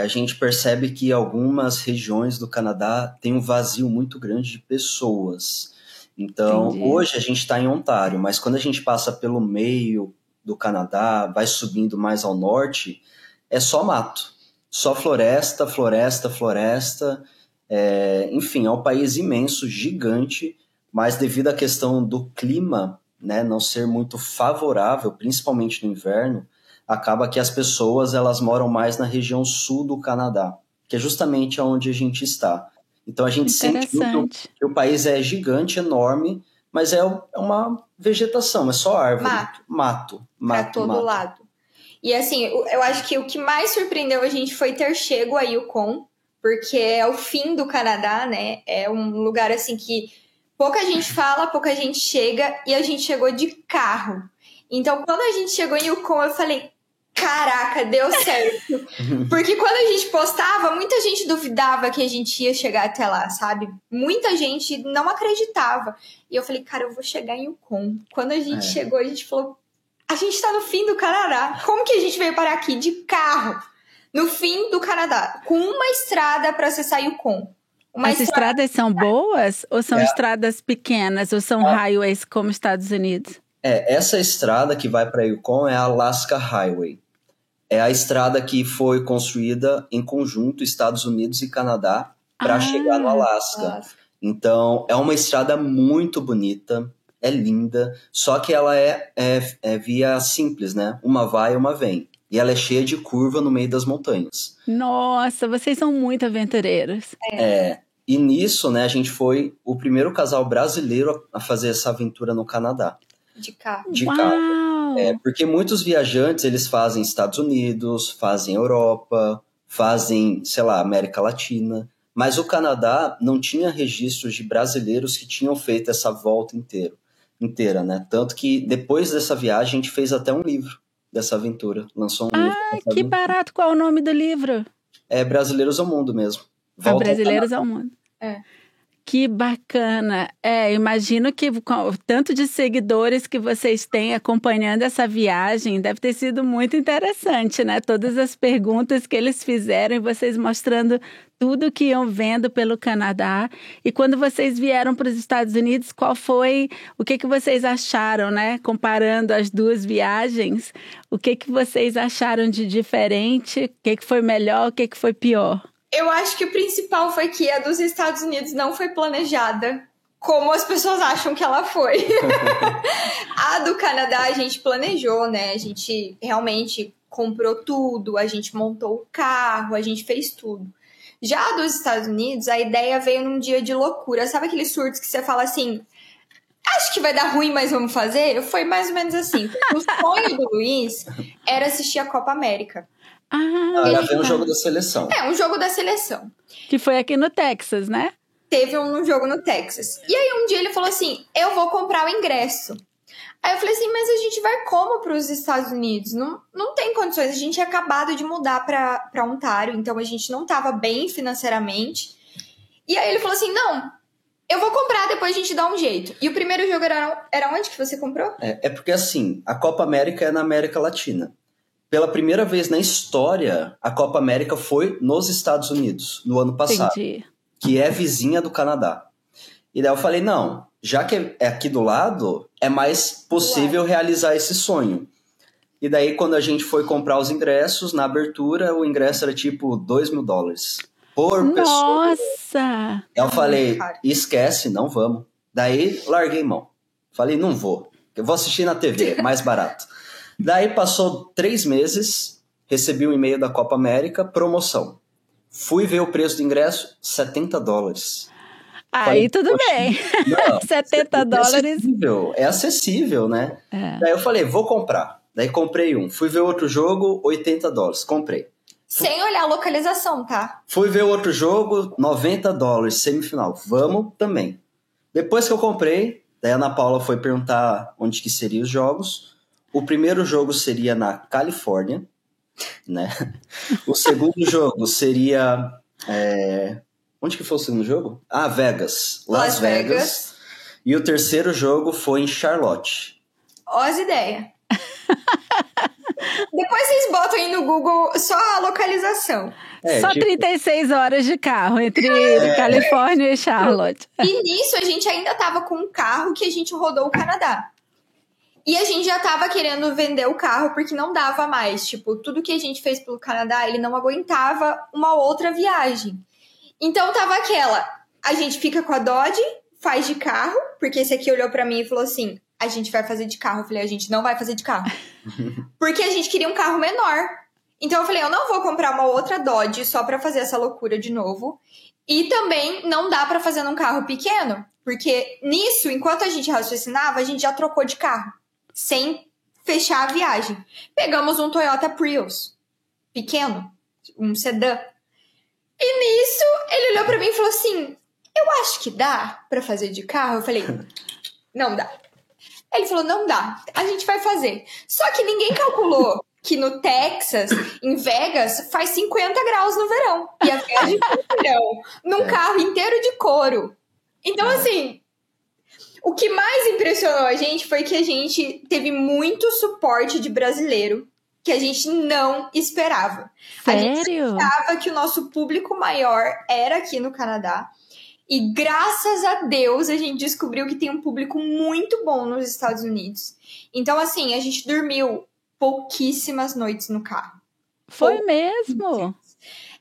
[SPEAKER 3] A gente percebe que algumas regiões do Canadá têm um vazio muito grande de pessoas. Então, hoje a gente está em Ontário, mas quando a gente passa pelo meio do Canadá, vai subindo mais ao norte, é só mato. Só floresta, floresta, floresta. Enfim, é um país imenso, gigante, mas devido à questão do clima, né, não ser muito favorável, principalmente no inverno, acaba que as pessoas elas moram mais na região sul do Canadá, que é justamente onde a gente está. Então a gente sentiu que o país é gigante, enorme, mas é uma vegetação, é só árvore. Mato.
[SPEAKER 1] Pra todo lado. E assim, eu acho que o que mais surpreendeu a gente foi ter chego a Yukon, porque é o fim do Canadá, né? É um lugar assim que pouca gente fala, pouca gente chega, e a gente chegou de carro. Então, quando a gente chegou em Yukon, eu falei, caraca, deu certo. Porque quando a gente postava, muita gente duvidava que a gente ia chegar até lá, sabe? Muita gente não acreditava. E eu falei, cara, eu vou chegar em Yukon. Quando a gente chegou, a gente falou, a gente tá no fim do Canadá. Como que a gente veio parar aqui de carro? No fim do Canadá, com uma estrada para acessar Yukon.
[SPEAKER 2] As estradas são boas? Ou são estradas pequenas? Ou são highways como Estados Unidos?
[SPEAKER 3] Essa estrada que vai para Yukon é a Alaska Highway. é a estrada que foi construída em conjunto Estados Unidos e Canadá para chegar no Alasca. Então, é uma estrada muito bonita, é linda, só que ela é via simples, né? Uma vai e uma vem. E ela é cheia de curva no meio das montanhas.
[SPEAKER 2] Nossa, vocês são muito aventureiros.
[SPEAKER 3] E nisso, né, a gente foi o primeiro casal brasileiro a fazer essa aventura no Canadá.
[SPEAKER 1] De carro.
[SPEAKER 3] De
[SPEAKER 2] Uau!
[SPEAKER 3] carro. Porque muitos viajantes, eles fazem Estados Unidos, fazem Europa, fazem, sei lá, América Latina. Mas o Canadá não tinha registros de brasileiros que tinham feito essa volta inteira, né? Tanto que depois dessa viagem a gente fez até um livro dessa aventura. Lançou um livro.
[SPEAKER 2] Que barato! Qual é o nome do livro?
[SPEAKER 3] É Brasileiros ao Mundo mesmo.
[SPEAKER 2] Brasileiros ao Mundo. Que bacana. Imagino que com o tanto de seguidores que vocês têm acompanhando essa viagem, deve ter sido muito interessante, né? Todas as perguntas que eles fizeram e vocês mostrando tudo que iam vendo pelo Canadá. E quando vocês vieram para os Estados Unidos, o que vocês acharam, né? Comparando as duas viagens, o que vocês acharam de diferente? O que foi melhor, o que foi pior?
[SPEAKER 1] Eu acho que o principal foi que a dos Estados Unidos não foi planejada como as pessoas acham que ela foi. A do Canadá a gente planejou, né? A gente realmente comprou tudo, a gente montou o carro, a gente fez tudo. Já a dos Estados Unidos, a ideia veio num dia de loucura. Sabe aqueles surtos que você fala assim, acho que vai dar ruim, mas vamos fazer? Foi mais ou menos assim. O sonho do Luiz era assistir a Copa América.
[SPEAKER 3] Era ver um jogo da seleção.
[SPEAKER 1] Um jogo da seleção.
[SPEAKER 2] Que foi aqui no Texas, né?
[SPEAKER 1] Teve um jogo no Texas. E aí um dia ele falou assim, eu vou comprar o ingresso. Aí eu falei assim, mas a gente vai como para os Estados Unidos? Não tem condições, a gente tinha acabado de mudar para Ontário, então a gente não estava bem financeiramente. E aí ele falou assim, não, eu vou comprar, depois a gente dá um jeito. E o primeiro jogo era onde que você comprou?
[SPEAKER 3] É porque assim, a Copa América é na América Latina. Pela primeira vez na história, a Copa América foi nos Estados Unidos, no ano passado.
[SPEAKER 2] Entendi.
[SPEAKER 3] Que é vizinha do Canadá. E daí eu falei, não, já que é aqui do lado, é mais possível realizar esse sonho. E daí quando a gente foi comprar os ingressos, na abertura, o ingresso era tipo $2.000 por pessoa.
[SPEAKER 2] Nossa!
[SPEAKER 3] Eu falei, esquece, não vamos. Daí larguei mão. Falei, não vou, eu vou assistir na TV, é mais barato. Daí passou 3 meses, recebi um e-mail da Copa América, promoção. Fui ver o preço do ingresso, $70.
[SPEAKER 2] Aí
[SPEAKER 3] falei,
[SPEAKER 2] tudo bem.
[SPEAKER 3] Não,
[SPEAKER 2] $70.
[SPEAKER 3] É acessível, né? Daí eu falei, vou comprar. Daí comprei um. Fui ver outro jogo, $80. Comprei.
[SPEAKER 1] Sem olhar a localização, tá?
[SPEAKER 3] Fui ver outro jogo, $90, semifinal. Vamos também. Depois que eu comprei, daí a Ana Paula foi perguntar onde que seriam os jogos. O primeiro jogo seria na Califórnia, né? O segundo jogo seria... Onde que foi o segundo jogo? Vegas. Las Vegas. E o terceiro jogo foi em Charlotte.
[SPEAKER 1] Ó as ideias. Depois vocês botam aí no Google só a localização.
[SPEAKER 2] Só 36 horas de carro entre Califórnia e Charlotte.
[SPEAKER 1] E nisso a gente ainda tava com um carro que a gente rodou o Canadá. E a gente já tava querendo vender o carro porque não dava mais. Tipo, tudo que a gente fez pelo Canadá, ele não aguentava uma outra viagem. Então tava a gente fica com a Dodge, faz de carro, porque esse aqui olhou pra mim e falou assim, a gente vai fazer de carro. Eu falei, a gente não vai fazer de carro. Porque a gente queria um carro menor. Então eu falei, eu não vou comprar uma outra Dodge só pra fazer essa loucura de novo. E também não dá pra fazer num carro pequeno, porque nisso, enquanto a gente raciocinava, a gente já trocou de carro, sem fechar a viagem. Pegamos um Toyota Prius, pequeno, um sedã. E nisso, ele olhou pra mim e falou assim, eu acho que dá pra fazer de carro. Eu falei, não dá. Ele falou, não dá, a gente vai fazer. Só que ninguém calculou que no Texas, em Vegas, faz 50 graus no verão. E a viagem foi no verão, num carro inteiro de couro. Então, assim, o que mais impressionou a gente foi que a gente teve muito suporte de brasileiro que a gente não esperava.
[SPEAKER 2] Sério?
[SPEAKER 1] A gente esperava que o nosso público maior era aqui no Canadá. E graças a Deus a gente descobriu que tem um público muito bom nos Estados Unidos. Então, assim, a gente dormiu pouquíssimas noites no carro.
[SPEAKER 2] Foi mesmo?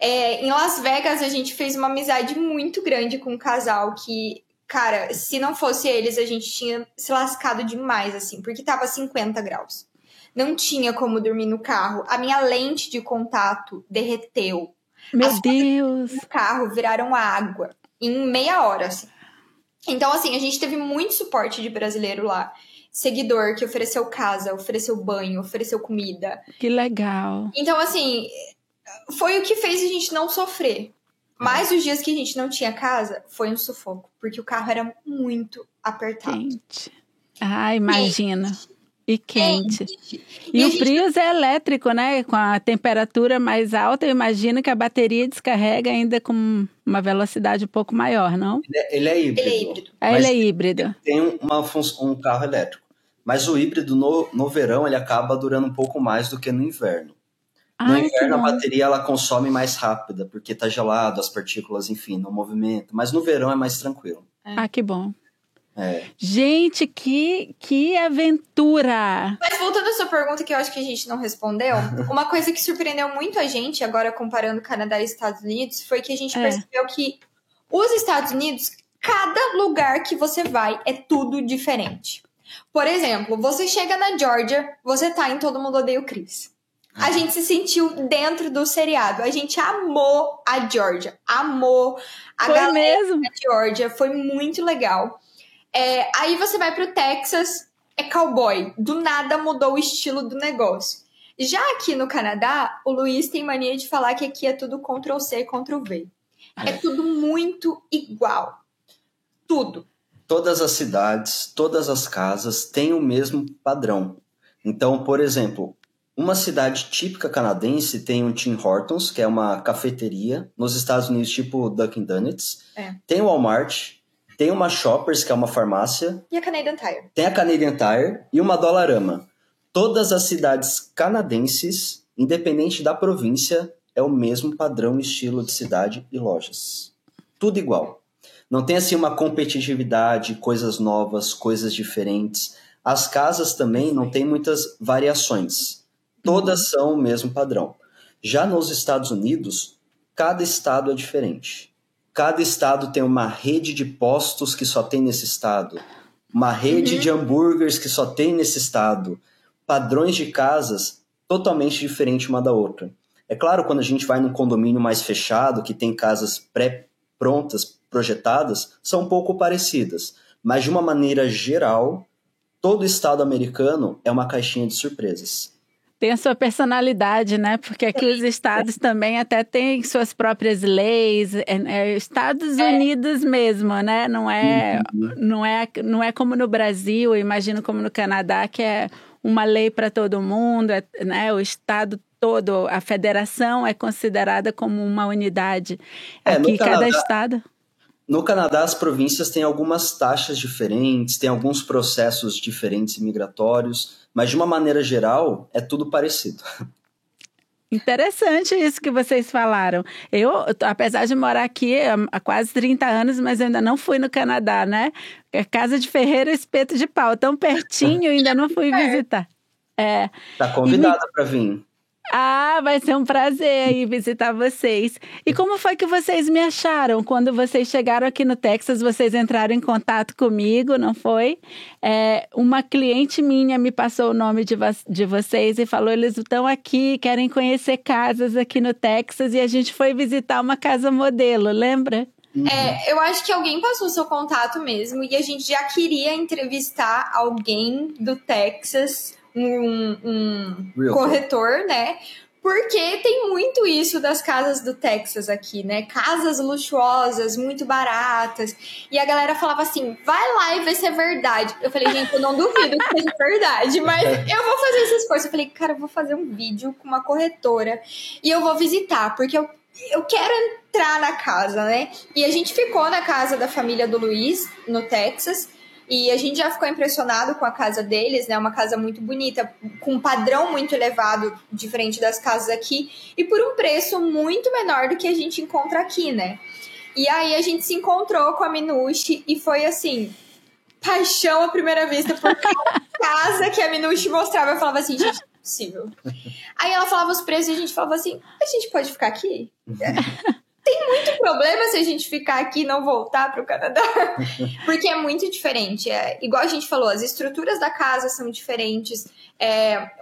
[SPEAKER 1] Em Las Vegas, a gente fez uma amizade muito grande com um casal que, cara, se não fosse eles, a gente tinha se lascado demais, assim, porque tava 50 graus. Não tinha como dormir no carro. A minha lente de contato derreteu.
[SPEAKER 2] Meu Deus!
[SPEAKER 1] No carro viraram água em meia hora, assim. Então, assim, a gente teve muito suporte de brasileiro lá. Seguidor que ofereceu casa, ofereceu banho, ofereceu comida.
[SPEAKER 2] Que legal.
[SPEAKER 1] Então, assim, foi o que fez a gente não sofrer. Mas os dias que a gente não tinha casa, foi um sufoco. Porque o carro era muito apertado.
[SPEAKER 2] Quente. Ah, imagina. E quente.
[SPEAKER 1] E
[SPEAKER 2] o Prius é elétrico, né? Com a temperatura mais alta, eu imagino que a bateria descarrega ainda com uma velocidade um pouco maior, não?
[SPEAKER 3] Ele é híbrido.
[SPEAKER 1] Ele é híbrido.
[SPEAKER 2] Ele é híbrido.
[SPEAKER 3] Tem um carro elétrico. Mas o híbrido, no verão, ele acaba durando um pouco mais do que no inverno. No inverno, a bateria ela consome mais rápida, porque tá gelado, as partículas, enfim, no movimento. Mas no verão é mais tranquilo.
[SPEAKER 2] Ah, que bom.
[SPEAKER 3] É.
[SPEAKER 2] Gente, que aventura!
[SPEAKER 1] Mas voltando à sua pergunta, que eu acho que a gente não respondeu, uma coisa que surpreendeu muito a gente, agora comparando Canadá e Estados Unidos, foi que a gente percebeu que os Estados Unidos, cada lugar que você vai é tudo diferente. Por exemplo, você chega na Georgia, você tá em Todo Mundo Odeia o Chris. A gente se sentiu dentro do seriado. A gente amou a Georgia. Amou a galera
[SPEAKER 2] mesmo?
[SPEAKER 1] da Georgia. Foi muito legal. Aí você vai pro Texas, é cowboy. Do nada mudou o estilo do negócio. Já aqui no Canadá, o Luiz tem mania de falar que aqui é tudo Ctrl+C, Ctrl+V. É tudo muito igual. Tudo.
[SPEAKER 3] Todas as cidades, todas as casas têm o mesmo padrão. Então, por exemplo, uma cidade típica canadense tem um Tim Hortons, que é uma cafeteria. Nos Estados Unidos, tipo Dunkin' Donuts. Tem o Walmart. Tem uma Shoppers, que é uma farmácia.
[SPEAKER 1] E a Canadian Tire.
[SPEAKER 3] Tem a Canadian Tire e uma Dollarama. Todas as cidades canadenses, independente da província, é o mesmo padrão, estilo de cidade e lojas. Tudo igual. Não tem assim uma competitividade, coisas novas, coisas diferentes. As casas também não tem muitas variações. Todas são o mesmo padrão. Já nos Estados Unidos, cada estado é diferente. Cada estado tem uma rede de postos que só tem nesse estado. Uma rede de hambúrgueres que só tem nesse estado. Padrões de casas totalmente diferentes uma da outra. É claro, quando a gente vai num condomínio mais fechado, que tem casas pré-prontas, projetadas, são um pouco parecidas. Mas de uma maneira geral, todo estado americano é uma caixinha de surpresas.
[SPEAKER 2] Tem a sua personalidade, né? Porque aqui os estados também até têm suas próprias leis. Estados Unidos mesmo, né? Não é como no Brasil, imagino como no Canadá, que é uma lei para todo mundo, né? O estado todo, a federação é considerada como uma unidade. Aqui, cada estado...
[SPEAKER 3] No Canadá, as províncias têm algumas taxas diferentes, tem alguns processos diferentes migratórios, mas de uma maneira geral, é tudo parecido.
[SPEAKER 2] Interessante isso que vocês falaram. Eu, apesar de morar aqui há quase 30 anos, mas eu ainda não fui no Canadá, né? Casa de Ferreira, Espeto de Pau, tão pertinho, ainda não fui visitar.
[SPEAKER 3] Tá convidada para vir.
[SPEAKER 2] Ah, vai ser um prazer aí visitar vocês. E como foi que vocês me acharam? Quando vocês chegaram aqui no Texas, vocês entraram em contato comigo, não foi? Uma cliente minha me passou o nome de vocês e falou, eles estão aqui, querem conhecer casas aqui no Texas, e a gente foi visitar uma casa modelo, lembra?
[SPEAKER 1] Eu acho que alguém passou o seu contato mesmo, e a gente já queria entrevistar alguém do Texas, um corretor, né? Porque tem muito isso das casas do Texas aqui, né? Casas luxuosas, muito baratas. E a galera falava assim, vai lá e vê se é verdade. Eu falei, gente, eu não duvido que seja verdade, mas eu vou fazer esse esforço. Eu falei, cara, eu vou fazer um vídeo com uma corretora e eu vou visitar, porque eu quero entrar na casa, né? E a gente ficou na casa da família do Luiz, no Texas. E a gente já ficou impressionado com a casa deles, né? Uma casa muito bonita, com um padrão muito elevado, diferente das casas aqui, e por um preço muito menor do que a gente encontra aqui, né? E aí a gente se encontrou com a Minushi e foi assim, paixão à primeira vista, porque a casa que a Minushi mostrava, eu falava assim, gente, não é possível. Aí ela falava os preços e a gente falava assim, a gente pode ficar aqui? Tem muito problema se a gente ficar aqui e não voltar para o Canadá, porque é muito diferente. Igual a gente falou, as estruturas da casa são diferentes.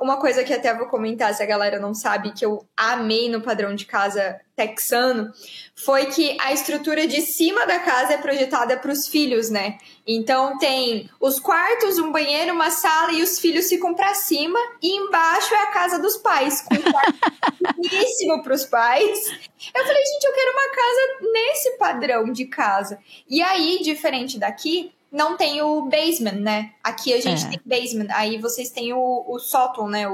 [SPEAKER 1] Uma coisa que até vou comentar, se a galera não sabe, que eu amei no padrão de casa texano, foi que a estrutura de cima da casa é projetada para os filhos, né? Então tem os quartos, um banheiro, uma sala e os filhos ficam para cima e embaixo é a casa dos pais, com um quarto pequeníssimo para os pais. Eu falei, gente, eu quero uma casa nesse padrão de casa. E aí, diferente daqui, não tem o basement, né? Aqui a gente tem basement, aí vocês têm o sótão, né?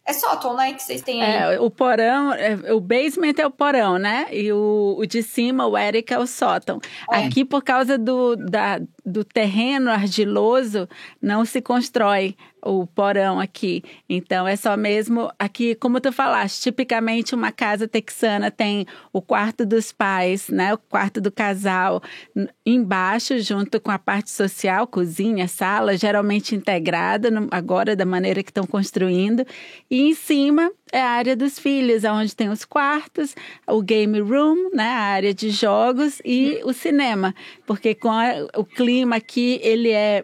[SPEAKER 1] É sótão, né? Que vocês têm aí.
[SPEAKER 2] O porão, o basement é o porão, né? E o de cima, o Eric, é o sótão. Aqui, por causa do terreno argiloso, não se constrói o porão aqui. Então, é só mesmo aqui, como tu falaste, tipicamente uma casa texana tem o quarto dos pais, né? O quarto do casal embaixo, junto com a parte social, cozinha, sala, geralmente integrada, agora da maneira que estão construindo. E em cima é a área dos filhos, onde tem os quartos, o game room, né? A área de jogos e o cinema. Porque com o clima aqui, ele é...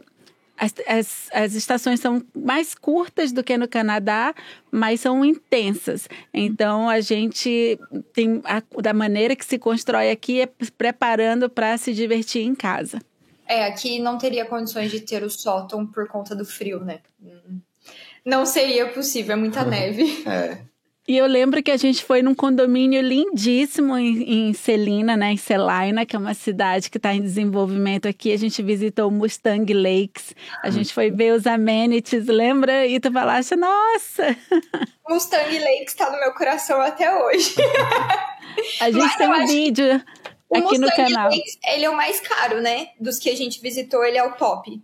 [SPEAKER 2] As estações são mais curtas do que no Canadá, mas são intensas. Então, a gente tem... da maneira que se constrói aqui, é preparando para se divertir em casa.
[SPEAKER 1] Aqui não teria condições de ter o sótão por conta do frio, né? Não seria possível, é muita neve.
[SPEAKER 2] E eu lembro que a gente foi num condomínio lindíssimo em Celina, né? Em Celina, que é uma cidade que está em desenvolvimento aqui. A gente visitou o Mustang Lakes. A gente foi ver os amenities, lembra? E tu falaste, nossa!
[SPEAKER 1] Mustang Lakes está no meu coração até hoje.
[SPEAKER 2] A gente tem um vídeo aqui no canal.
[SPEAKER 1] Lakes, ele é o mais caro, né? Dos que a gente visitou, ele é o top.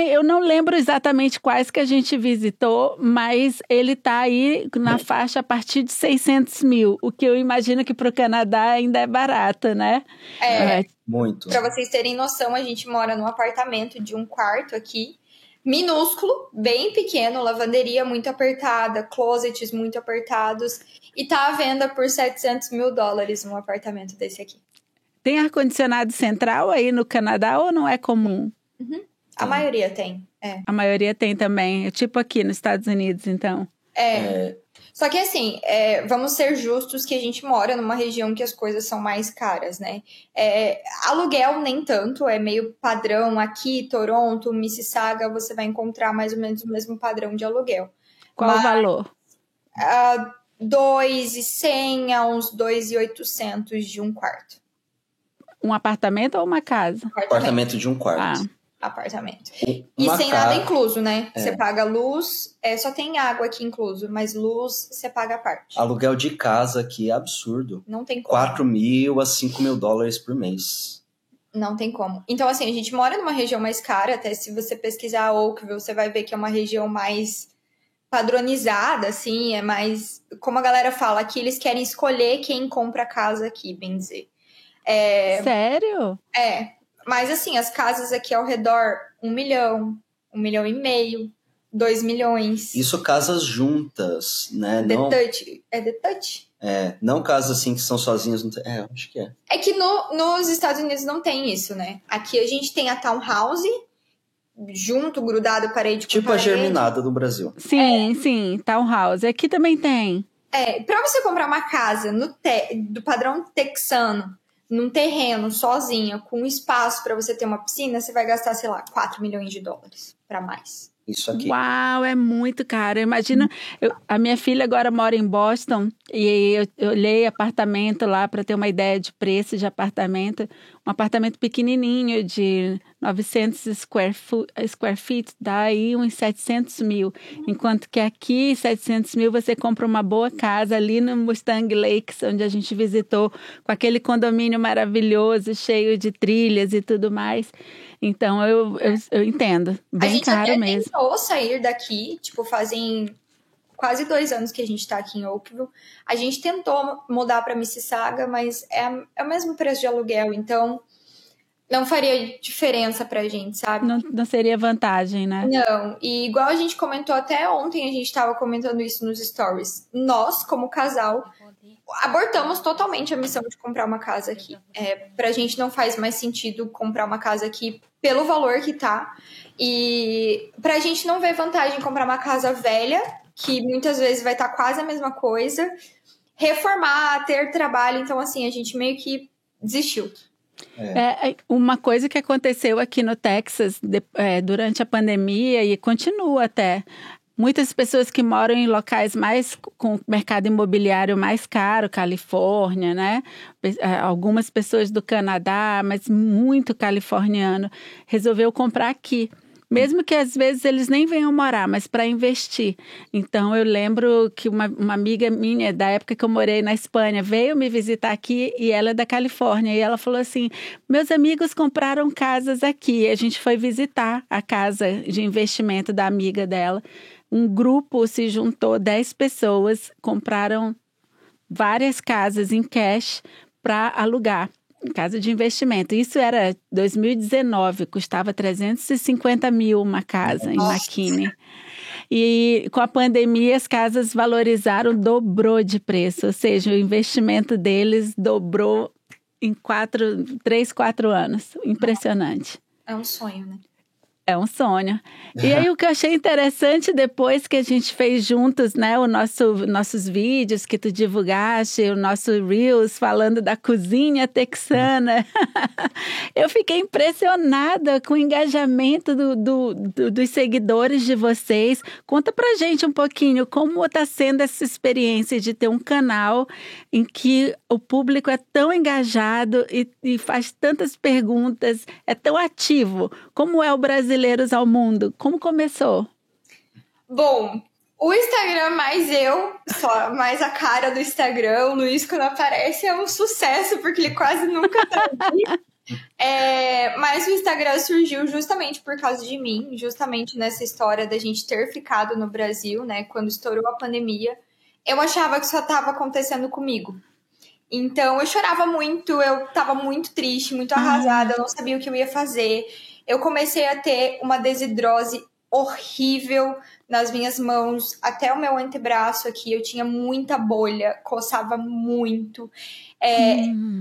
[SPEAKER 2] Eu não lembro exatamente quais que a gente visitou, mas ele está aí na faixa a partir de 600 mil, o que eu imagino que para o Canadá ainda é barato, né?
[SPEAKER 3] Muito.
[SPEAKER 1] Para vocês terem noção, a gente mora num apartamento de um quarto aqui, minúsculo, bem pequeno, lavanderia muito apertada, closets muito apertados, e tá à venda por $700 mil um apartamento desse aqui.
[SPEAKER 2] Tem ar-condicionado central aí no Canadá ou não é comum?
[SPEAKER 1] A maioria tem,
[SPEAKER 2] A maioria tem também, tipo aqui nos Estados Unidos, então.
[SPEAKER 1] Só que assim, vamos ser justos que a gente mora numa região que as coisas são mais caras, né? Aluguel nem tanto, é meio padrão aqui, Toronto, Mississauga, você vai encontrar mais ou menos o mesmo padrão de aluguel.
[SPEAKER 2] Qual o valor?
[SPEAKER 1] 2.100 a uns 2.800 de um quarto.
[SPEAKER 2] Um apartamento ou uma casa?
[SPEAKER 3] Apartamento de um quarto.
[SPEAKER 1] Apartamento.
[SPEAKER 3] E
[SPEAKER 1] sem nada incluso, né? Você paga luz, só tem água aqui incluso, mas luz você paga a parte.
[SPEAKER 3] Aluguel de casa aqui é absurdo.
[SPEAKER 1] Não tem como.
[SPEAKER 3] $4.000 a $5.000 por mês.
[SPEAKER 1] Não tem como. Então, assim, a gente mora numa região mais cara, até se você pesquisar Oakville, você vai ver que é uma região mais padronizada, assim, é mais... Como a galera fala, aqui eles querem escolher quem compra casa aqui, bem dizer.
[SPEAKER 2] Sério?
[SPEAKER 1] Mas, assim, as casas aqui ao redor, 1 milhão, 1,5 milhões, 2 milhões.
[SPEAKER 3] Isso casas juntas, né?
[SPEAKER 1] Detached. É detached?
[SPEAKER 3] Não casas assim que são sozinhas. Acho que é.
[SPEAKER 1] É que nos Estados Unidos não tem isso, né? Aqui a gente tem a townhouse, junto, grudado, parede com
[SPEAKER 3] parede. Tipo a Germinada do Brasil.
[SPEAKER 2] Sim, townhouse. Aqui também tem.
[SPEAKER 1] Pra você comprar uma casa do padrão texano, num terreno, sozinha, com espaço para você ter uma piscina, você vai gastar, sei lá, $4 milhões para mais.
[SPEAKER 3] Isso aqui.
[SPEAKER 2] Uau, é muito caro. Imagina, a minha filha agora mora em Boston e eu olhei apartamento lá para ter uma ideia de preço de apartamento. Um apartamento pequenininho de 900 square feet, dá aí uns 700 mil. Enquanto que aqui, 700 mil, você compra uma boa casa ali no Mustang Lakes, onde a gente visitou, com aquele condomínio maravilhoso, cheio de trilhas e tudo mais. Então, eu entendo. Bem caro mesmo.
[SPEAKER 1] A gente tentou sair daqui, fazem quase 2 anos que a gente tá aqui em Oakville. A gente tentou mudar para Mississauga, mas é o mesmo preço de aluguel. Então, não faria diferença pra gente, sabe?
[SPEAKER 2] Não seria vantagem, né?
[SPEAKER 1] Não, e igual a gente comentou até ontem, a gente tava comentando isso nos stories. Nós, como casal, abortamos totalmente a missão de comprar uma casa aqui. Pra gente não faz mais sentido comprar uma casa aqui pelo valor que tá. E pra gente não ver vantagem em comprar uma casa velha, que muitas vezes vai estar quase a mesma coisa, reformar, ter trabalho. Então, assim, a gente meio que desistiu.
[SPEAKER 2] Uma coisa que aconteceu aqui no Texas durante a pandemia e continua até. Muitas pessoas que moram em locais mais com mercado imobiliário mais caro, Califórnia, né? Algumas pessoas do Canadá, mas muito californiano, resolveu comprar aqui. Mesmo que às vezes eles nem venham morar, mas para investir. Então eu lembro que uma amiga minha, da época que eu morei na Espanha, veio me visitar aqui e ela é da Califórnia. E ela falou assim, meus amigos compraram casas aqui. E a gente foi visitar a casa de investimento da amiga dela. Um grupo se juntou, 10 pessoas, compraram várias casas em cash para alugar. Casa de investimento. Isso era 2019, custava 350 mil uma casa em McKinney. E com a pandemia as casas valorizaram, dobrou de preço, ou seja, o investimento deles dobrou em 3, 4 anos. Impressionante.
[SPEAKER 1] É um sonho, né?
[SPEAKER 2] É um sonho. E aí o que eu achei interessante depois que a gente fez juntos, né, nossos vídeos que tu divulgaste, o nosso Reels falando da cozinha texana, eu fiquei impressionada com o engajamento dos seguidores de vocês. Conta pra gente um pouquinho como está sendo essa experiência de ter um canal em que o público é tão engajado e faz tantas perguntas, é tão ativo. Como é o Brasileiros ao Mundo? Como começou?
[SPEAKER 1] Bom, o Instagram mais eu, só mais a cara do Instagram, o Luiz quando aparece é um sucesso, porque ele quase nunca tá aqui. Mas o Instagram surgiu justamente por causa de mim, justamente nessa história da gente ter ficado no Brasil, né? Quando estourou a pandemia, eu achava que só estava acontecendo comigo. Então eu chorava muito, eu tava muito triste, muito arrasada, eu não sabia o que eu ia fazer. Eu comecei a ter uma desidrose horrível nas minhas mãos, até o meu antebraço aqui, eu tinha muita bolha, coçava muito.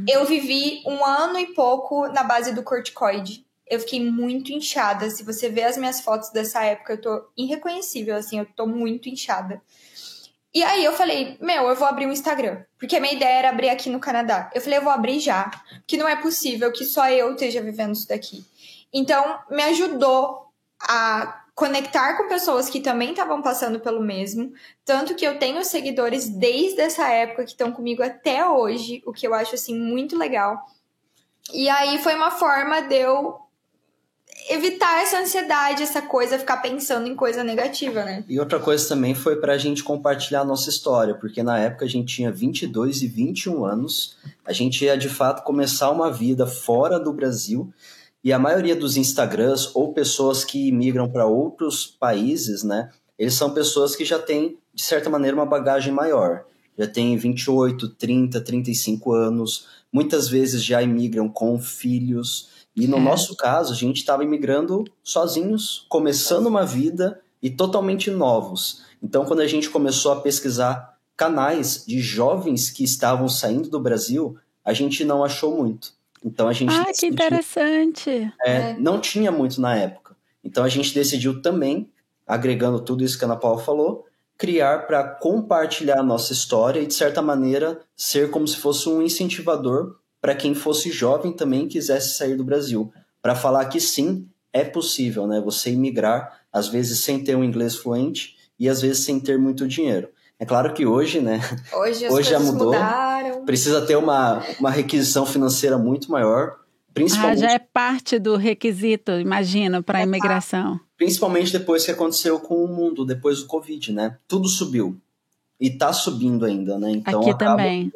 [SPEAKER 1] Eu vivi 1 ano e pouco na base do corticoide. Eu fiquei muito inchada. Se você ver as minhas fotos dessa época, eu tô irreconhecível, assim, eu tô muito inchada. E aí eu falei, eu vou abrir um Instagram. Porque a minha ideia era abrir aqui no Canadá. Eu falei, eu vou abrir já. Porque não é possível que só eu esteja vivendo isso daqui. Então, me ajudou a conectar com pessoas que também estavam passando pelo mesmo. Tanto que eu tenho seguidores desde essa época que estão comigo até hoje, o que eu acho, assim, muito legal. E aí foi uma forma de eu evitar essa ansiedade, essa coisa, ficar pensando em coisa negativa, né?
[SPEAKER 3] E outra coisa também foi pra gente compartilhar a nossa história, porque na época a gente tinha 22 e 21 anos, a gente ia de fato começar uma vida fora do Brasil. E a maioria dos Instagrams ou pessoas que migram para outros países, né? Eles são pessoas que já têm, de certa maneira, uma bagagem maior. Já têm 28, 30, 35 anos. Muitas vezes já imigram com filhos. E no nosso caso, a gente estava imigrando sozinhos, começando uma vida e totalmente novos. Então, quando a gente começou a pesquisar canais de jovens que estavam saindo do Brasil, a gente não achou muito. Então a gente decidiu,
[SPEAKER 2] que interessante.
[SPEAKER 3] Não tinha muito na época. Então a gente decidiu também, agregando tudo isso que a Ana Paula falou, criar para compartilhar a nossa história e, de certa maneira, ser como se fosse um incentivador para quem fosse jovem também quisesse sair do Brasil. Para falar que sim, é possível, né? Você imigrar, às vezes sem ter um inglês fluente e às vezes sem ter muito dinheiro. É claro que hoje, né?
[SPEAKER 1] Hoje já mudou. Mudaram.
[SPEAKER 3] Precisa ter uma requisição financeira muito maior, principalmente...
[SPEAKER 2] já é parte do requisito, imagino, para a imigração.
[SPEAKER 3] Principalmente depois que aconteceu com o mundo, depois do Covid, né? Tudo subiu. E está subindo ainda, né? Então,
[SPEAKER 2] aqui também.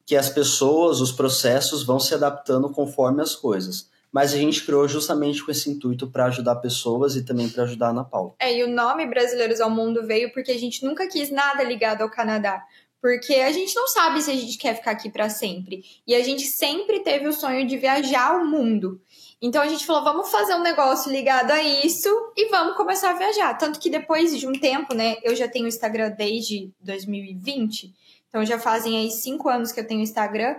[SPEAKER 3] Que as pessoas, os processos vão se adaptando conforme as coisas. Mas a gente criou justamente com esse intuito para ajudar pessoas e também para ajudar a Ana Paula.
[SPEAKER 1] E o nome Brasileiros ao Mundo veio porque a gente nunca quis nada ligado ao Canadá. Porque a gente não sabe se a gente quer ficar aqui para sempre. E a gente sempre teve o sonho de viajar o mundo. Então a gente falou, vamos fazer um negócio ligado a isso e vamos começar a viajar. Tanto que depois de um tempo, né, eu já tenho Instagram desde 2020, então já fazem aí 5 anos que eu tenho Instagram.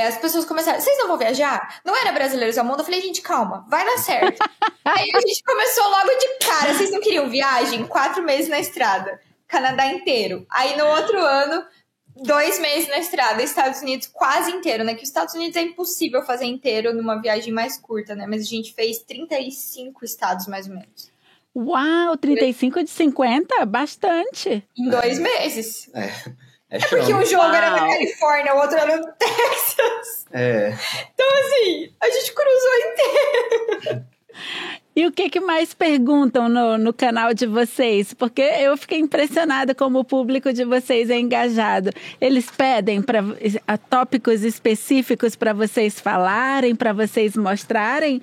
[SPEAKER 1] As pessoas começaram, vocês não vão viajar? Não era Brasileiros ao Mundo? Eu falei, gente, calma, vai dar certo. Aí a gente começou logo de cara, vocês não queriam viagem? 4 meses na estrada, Canadá inteiro. Aí no outro ano, 2 meses na estrada, Estados Unidos quase inteiro, né? Que os Estados Unidos é impossível fazer inteiro numa viagem mais curta, né? Mas a gente fez 35 estados, mais ou menos.
[SPEAKER 2] Uau, 35 de 50? Bastante.
[SPEAKER 1] Em 2 meses.
[SPEAKER 3] É
[SPEAKER 1] porque um jogo era na Califórnia, o outro era no Texas. Então, assim, a gente cruzou inteiro.
[SPEAKER 2] E o que mais perguntam no canal de vocês? Porque eu fiquei impressionada como o público de vocês é engajado. Eles pedem tópicos específicos para vocês falarem, para vocês mostrarem?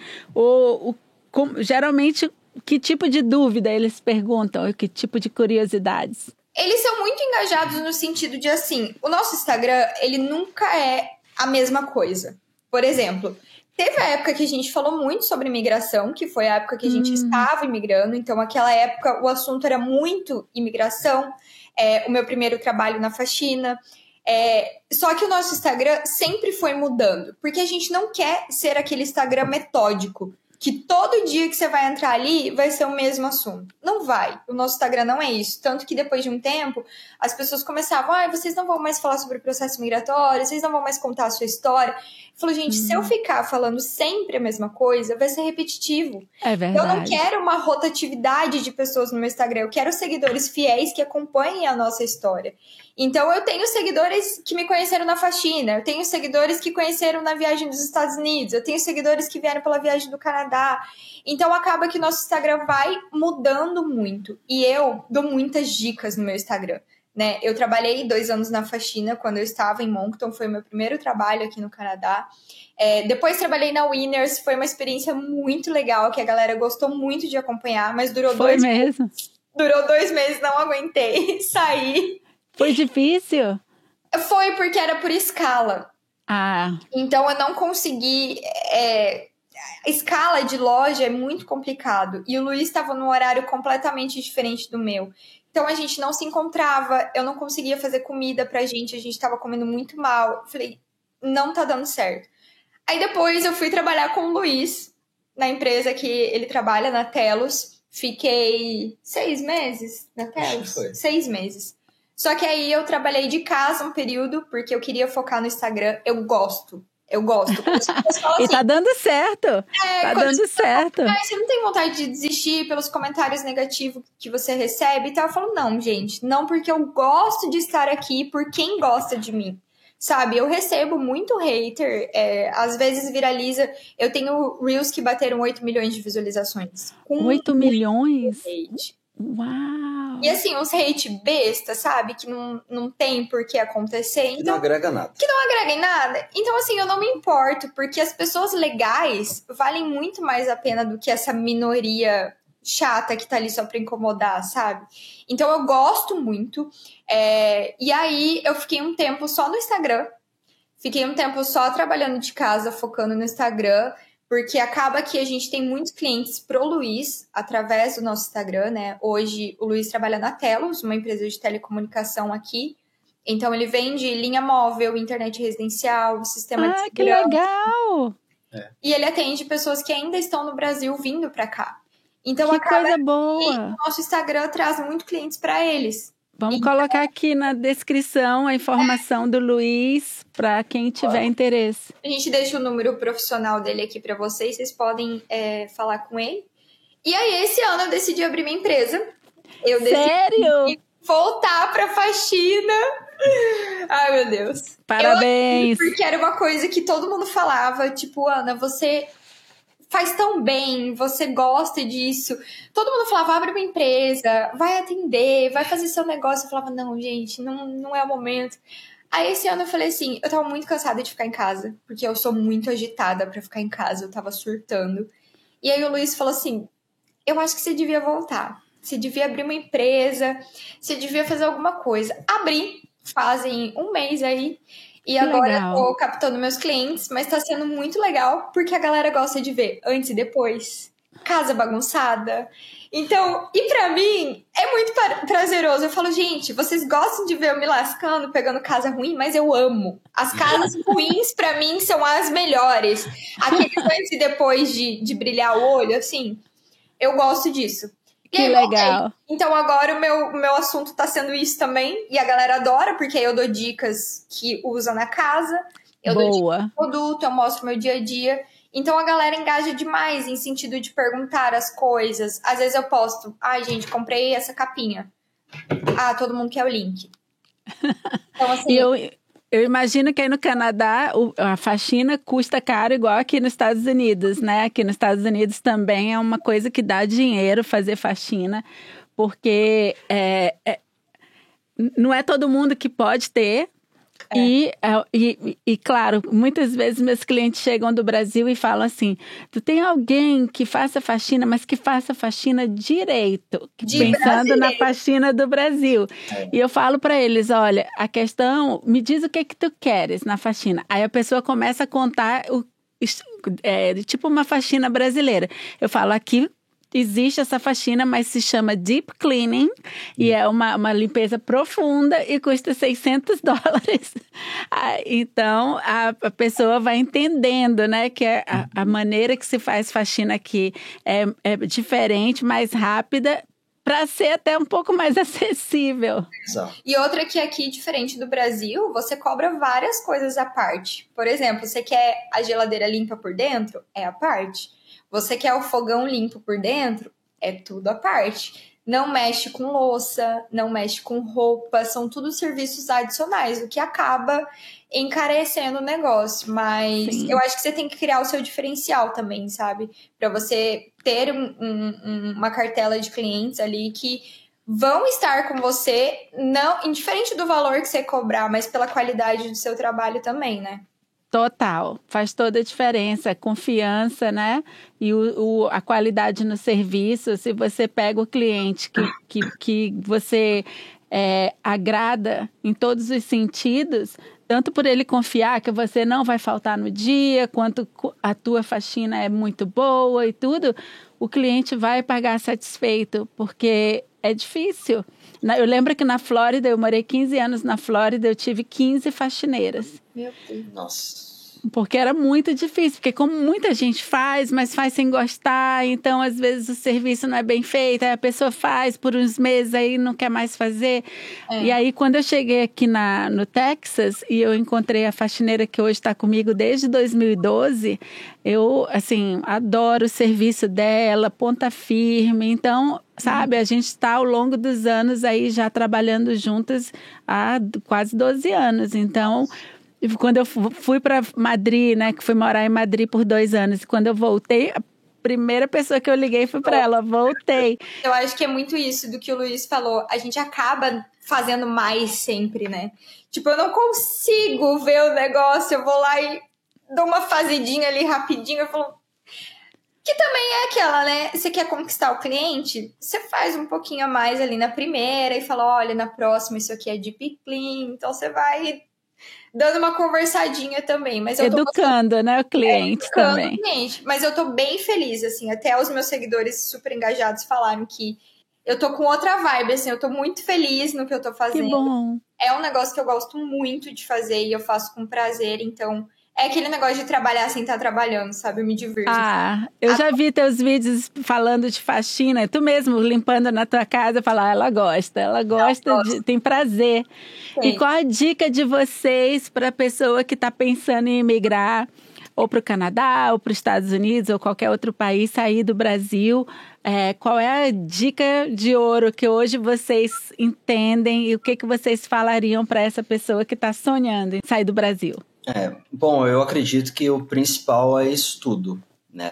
[SPEAKER 2] Geralmente, que tipo de dúvida eles perguntam? Que tipo de curiosidades?
[SPEAKER 1] Eles são muito engajados no sentido de, assim, o nosso Instagram, ele nunca é a mesma coisa. Por exemplo, teve a época que a gente falou muito sobre imigração, que foi a época que a gente estava imigrando. Então, naquela época, o assunto era muito imigração. O meu primeiro trabalho na faxina. Só que o nosso Instagram sempre foi mudando. Porque a gente não quer ser aquele Instagram metódico, que todo dia que você vai entrar ali vai ser o mesmo assunto. Não vai. O nosso Instagram não é isso. Tanto que depois de um tempo, as pessoas começavam, vocês não vão mais falar sobre o processo migratório, vocês não vão mais contar a sua história. Falou, gente, se eu ficar falando sempre a mesma coisa, vai ser repetitivo.
[SPEAKER 2] É verdade.
[SPEAKER 1] Eu não quero uma rotatividade de pessoas no meu Instagram. Eu quero seguidores fiéis que acompanhem a nossa história. Então, eu tenho seguidores que me conheceram na faxina, eu tenho seguidores que conheceram na viagem dos Estados Unidos, eu tenho seguidores que vieram pela viagem do Canadá. Então, acaba que o nosso Instagram vai mudando muito. E eu dou muitas dicas no meu Instagram, né? Eu trabalhei 2 anos na faxina quando eu estava em Moncton, foi o meu primeiro trabalho aqui no Canadá. Depois trabalhei na Winners, foi uma experiência muito legal, que a galera gostou muito de acompanhar, mas durou 2 meses.
[SPEAKER 2] Foi mesmo?
[SPEAKER 1] Durou 2 meses, não aguentei, saí.
[SPEAKER 2] Foi difícil?
[SPEAKER 1] Foi porque era por escala. Então eu não consegui. Escala de loja é muito complicado. E o Luiz estava num horário completamente diferente do meu. Então a gente não se encontrava, eu não conseguia fazer comida pra gente, a gente tava comendo muito mal. Eu falei, não tá dando certo. Aí depois eu fui trabalhar com o Luiz, na empresa que ele trabalha, na Telos. Fiquei 6 meses na Telos. 6 meses. Só que aí eu trabalhei de casa um período, porque eu queria focar no Instagram. Eu gosto. Assim,
[SPEAKER 2] e tá dando certo. Tá dando certo.
[SPEAKER 1] Você não tem vontade de desistir pelos comentários negativos que você recebe? Então eu falo, não, gente. Não, porque eu gosto de estar aqui por quem gosta de mim. Sabe? Eu recebo muito hater. Às vezes viraliza. Eu tenho Reels que bateram 8 milhões de visualizações.
[SPEAKER 2] 8 milhões?
[SPEAKER 1] Hate.
[SPEAKER 2] Uau!
[SPEAKER 1] E assim, uns hate besta, sabe? Que não tem por que acontecer. Então,
[SPEAKER 3] que não agrega nada.
[SPEAKER 1] Que não agrega em nada. Então, assim, eu não me importo, porque as pessoas legais valem muito mais a pena do que essa minoria chata que tá ali só pra incomodar, sabe? Então, eu gosto muito. E aí, eu fiquei um tempo só no Instagram. Fiquei um tempo só trabalhando de casa, focando no Instagram. Porque acaba que a gente tem muitos clientes pro Luiz, através do nosso Instagram, né? Hoje, o Luiz trabalha na Telos, uma empresa de telecomunicação aqui. Então, ele vende linha móvel, internet residencial, sistema de segurança.
[SPEAKER 2] Que legal!
[SPEAKER 1] E ele atende pessoas que ainda estão no Brasil vindo para cá. Então,
[SPEAKER 2] que coisa boa!
[SPEAKER 1] O nosso Instagram traz muito clientes para eles.
[SPEAKER 2] Vamos colocar aqui na descrição a informação do Luiz para quem tiver interesse.
[SPEAKER 1] A gente deixa o número profissional dele aqui para vocês podem falar com ele. E aí, esse ano eu decidi abrir minha empresa. Eu decidi voltar para faxina. Ai, meu Deus.
[SPEAKER 2] Parabéns!
[SPEAKER 1] Porque era uma coisa que todo mundo falava, tipo, Ana, você faz tão bem, você gosta disso. Todo mundo falava, abre uma empresa, vai atender, vai fazer seu negócio. Eu falava, não, gente, não é o momento. Aí esse ano eu falei assim, eu tava muito cansada de ficar em casa, porque eu sou muito agitada pra ficar em casa, eu tava surtando. E aí o Luiz falou assim, eu acho que você devia voltar. Você devia abrir uma empresa, você devia fazer alguma coisa. Abri, fazem um mês aí. E
[SPEAKER 2] Que
[SPEAKER 1] agora
[SPEAKER 2] legal.
[SPEAKER 1] eu tô captando meus clientes, mas tá sendo muito legal porque a galera gosta de ver antes e depois, casa bagunçada. Então, e pra mim, é muito prazeroso. Eu falo, gente, vocês gostam de ver eu me lascando, pegando casa ruim, mas eu amo. As casas ruins, pra mim, são as melhores. Aqueles antes e depois de brilhar o olho, assim, eu gosto disso. E
[SPEAKER 2] Que
[SPEAKER 1] aí,
[SPEAKER 2] legal.
[SPEAKER 1] então agora o meu assunto tá sendo isso também. E a galera adora, porque aí eu dou dicas que usam na casa. Eu dou dicas de produto, eu mostro meu dia a dia. Então a galera engaja demais em sentido de perguntar as coisas. Às vezes eu posto, ai gente, comprei essa capinha. Ah, todo mundo quer o link. Então assim...
[SPEAKER 2] Eu imagino que aí no Canadá a faxina custa caro igual aqui nos Estados Unidos, né? Aqui nos Estados Unidos também é uma coisa que dá dinheiro fazer faxina, porque não é todo mundo que pode ter. E, claro, muitas vezes meus clientes chegam do Brasil e falam assim, tu tem alguém que faça faxina, mas que faça faxina direito, pensando na faxina do Brasil. E eu falo para eles, olha, a questão, me diz o que tu queres na faxina. Aí a pessoa começa a contar tipo uma faxina brasileira. Eu falo, aqui existe essa faxina, mas se chama Deep Cleaning e é uma limpeza profunda e custa $600. Então, a pessoa vai entendendo, né, que a maneira que se faz faxina aqui é diferente, mais rápida, para ser até um pouco mais acessível.
[SPEAKER 3] Exato.
[SPEAKER 1] E outra que aqui, diferente do Brasil, você cobra várias coisas à parte. Por exemplo, você quer a geladeira limpa por dentro? É à parte. Você quer o fogão limpo por dentro? É tudo à parte. Não mexe com louça, não mexe com roupa, são tudo serviços adicionais, o que acaba encarecendo o negócio. Mas Sim. Eu acho que você tem que criar o seu diferencial também, sabe? Para você ter uma cartela de clientes ali que vão estar com você, não indiferente do valor que você cobrar, mas pela qualidade do seu trabalho também, né?
[SPEAKER 2] Total, faz toda a diferença, confiança, né? E a qualidade no serviço. Se você pega o cliente que você agrada em todos os sentidos, tanto por ele confiar que você não vai faltar no dia, quanto a tua faxina é muito boa e tudo, o cliente vai pagar satisfeito, porque é difícil. Eu lembro que na Flórida, eu morei 15 anos na Flórida, eu tive 15 faxineiras.
[SPEAKER 1] Meu Deus.
[SPEAKER 3] Nossa.
[SPEAKER 2] Porque era muito difícil, porque como muita gente faz, mas faz sem gostar, então às vezes o serviço não é bem feito, aí a pessoa faz por uns meses, aí não quer mais fazer. E aí quando eu cheguei aqui no Texas e eu encontrei a faxineira que hoje está comigo desde 2012, eu, assim, adoro o serviço dela, ponta firme, então... Sabe, a gente está ao longo dos anos aí já trabalhando juntas há quase 12 anos. Então, quando eu fui para Madrid, né, que fui morar em Madrid por 2 anos, e quando eu voltei, a primeira pessoa que eu liguei foi para ela, voltei.
[SPEAKER 1] Eu acho que é muito isso do que o Luiz falou, a gente acaba fazendo mais sempre, né? Tipo, eu não consigo ver o negócio, eu vou lá e dou uma fazidinha ali rapidinho, eu falo... Que também é aquela, né? Você quer conquistar o cliente? Você faz um pouquinho a mais ali na primeira e fala, olha, na próxima isso aqui é deep clean. Então você vai dando uma conversadinha também. Mas eu
[SPEAKER 2] educando, né, o cliente também.
[SPEAKER 1] O cliente. Mas eu tô bem feliz, assim. Até os meus seguidores super engajados falaram que eu tô com outra vibe, assim. Eu tô muito feliz no que eu tô fazendo.
[SPEAKER 2] Que bom.
[SPEAKER 1] É um negócio que eu gosto muito de fazer e eu faço com prazer, então... É aquele negócio de trabalhar sem estar trabalhando, sabe? Eu me divirto.
[SPEAKER 2] Eu já vi teus vídeos falando de faxina. Tu mesmo limpando na tua casa, falar, ela gosta, tem prazer. Sim. E qual a dica de vocês para a pessoa que está pensando em emigrar ou para o Canadá, ou para os Estados Unidos, ou qualquer outro país, sair do Brasil? Qual é a dica de ouro que hoje vocês entendem e o que vocês falariam para essa pessoa que está sonhando em sair do Brasil?
[SPEAKER 3] Bom, eu acredito que o principal é estudo, né?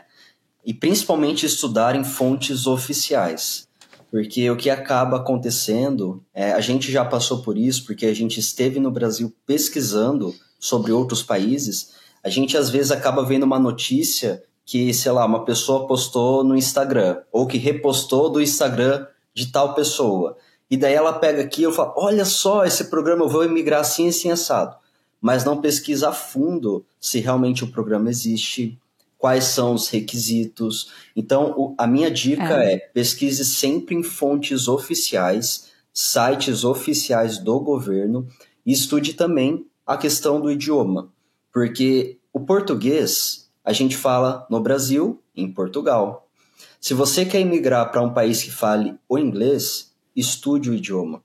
[SPEAKER 3] E principalmente estudar em fontes oficiais. Porque o que acaba acontecendo, a gente já passou por isso, porque a gente esteve no Brasil pesquisando sobre outros países, a gente às vezes acaba vendo uma notícia que, sei lá, uma pessoa postou no Instagram, ou que repostou do Instagram de tal pessoa. e daí ela pega aquilo e fala, olha só, esse programa eu vou emigrar assim, assim, assado. Mas não pesquisa a fundo se realmente o programa existe, quais são os requisitos. Então, a minha dica é pesquise sempre em fontes oficiais, sites oficiais do governo, e estude também a questão do idioma. Porque o português, a gente fala no Brasil, em Portugal. Se você quer emigrar para um país que fale o inglês, estude o idioma.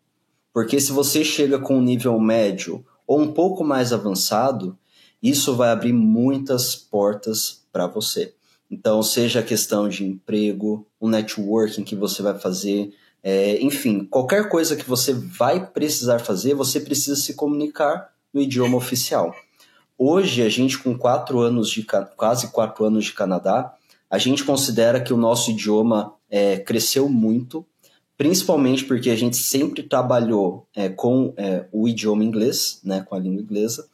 [SPEAKER 3] Porque se você chega com um nível médio ou um pouco mais avançado, isso vai abrir muitas portas para você. Então, seja a questão de emprego, o networking que você vai fazer, enfim, qualquer coisa que você vai precisar fazer, você precisa se comunicar no idioma oficial. Hoje, a gente com quase 4 anos de Canadá, a gente considera que o nosso idioma cresceu muito, principalmente porque a gente sempre trabalhou com o idioma inglês, né, com a língua inglesa,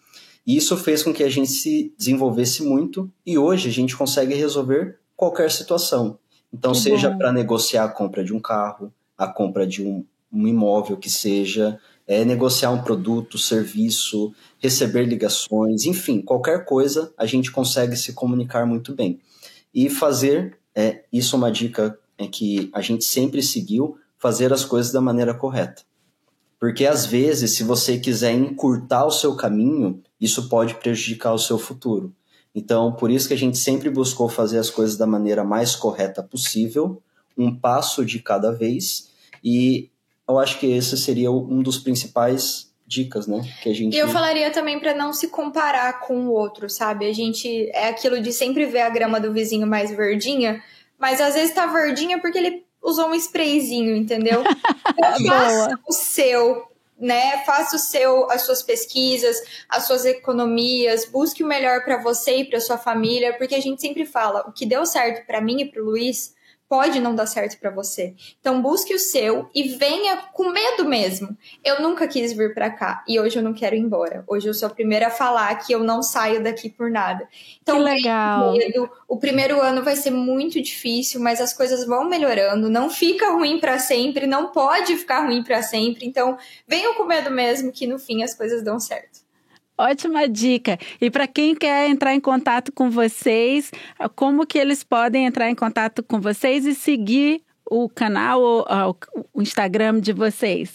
[SPEAKER 3] e isso fez com que a gente se desenvolvesse muito, e hoje a gente consegue resolver qualquer situação. Então, seja para negociar a compra de um carro, a compra de um imóvel que seja, negociar um produto, serviço, receber ligações, enfim, qualquer coisa a gente consegue se comunicar muito bem. E fazer, isso é uma dica que a gente sempre seguiu, fazer as coisas da maneira correta. Porque às vezes, se você quiser encurtar o seu caminho, isso pode prejudicar o seu futuro. Então, por isso que a gente sempre buscou fazer as coisas da maneira mais correta possível, um passo de cada vez, e eu acho que esse seria um dos principais dicas, né? Que a gente...
[SPEAKER 1] E eu falaria também para não se comparar com o outro, sabe? A gente é aquilo de sempre ver a grama do vizinho mais verdinha, mas às vezes tá verdinha porque ele usou um sprayzinho, entendeu? Então, faça o seu, né? Faça as suas pesquisas, as suas economias, busque o melhor para você e para sua família, porque a gente sempre fala, o que deu certo para mim e para o Luiz pode não dar certo para você. Então busque o seu e venha com medo mesmo. Eu nunca quis vir para cá e hoje eu não quero ir embora. Hoje eu sou a primeira a falar que eu não saio daqui por nada. Então,
[SPEAKER 2] que legal.
[SPEAKER 1] Medo. O primeiro ano vai ser muito difícil, mas as coisas vão melhorando. Não fica ruim para sempre, não pode ficar ruim para sempre. Então, venham com medo mesmo que no fim as coisas dão certo.
[SPEAKER 2] Ótima dica. E para quem quer entrar em contato com vocês, como que eles podem entrar em contato com vocês e seguir o canal ou o Instagram de vocês?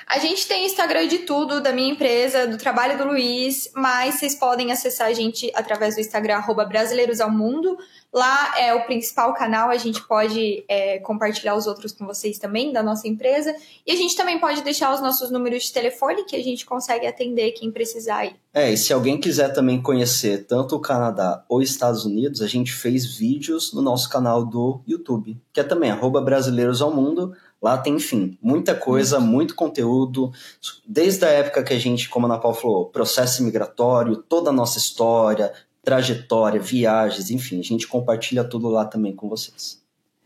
[SPEAKER 1] A gente tem Instagram de tudo, da minha empresa, do trabalho do Luiz, mas vocês podem acessar a gente através do Instagram, @brasileirosalmundo. Lá é o principal canal, a gente pode compartilhar os outros com vocês também, da nossa empresa. E a gente também pode deixar os nossos números de telefone, que a gente consegue atender quem precisar aí.
[SPEAKER 3] E se alguém quiser também conhecer tanto o Canadá ou Estados Unidos, a gente fez vídeos no nosso canal do YouTube, que é também @brasileirosalmundo. Lá tem, enfim, muita coisa, muito conteúdo, desde a época que a gente, como a Ana Paula falou, processo migratório, toda a nossa história, trajetória, viagens, enfim, a gente compartilha tudo lá também com vocês.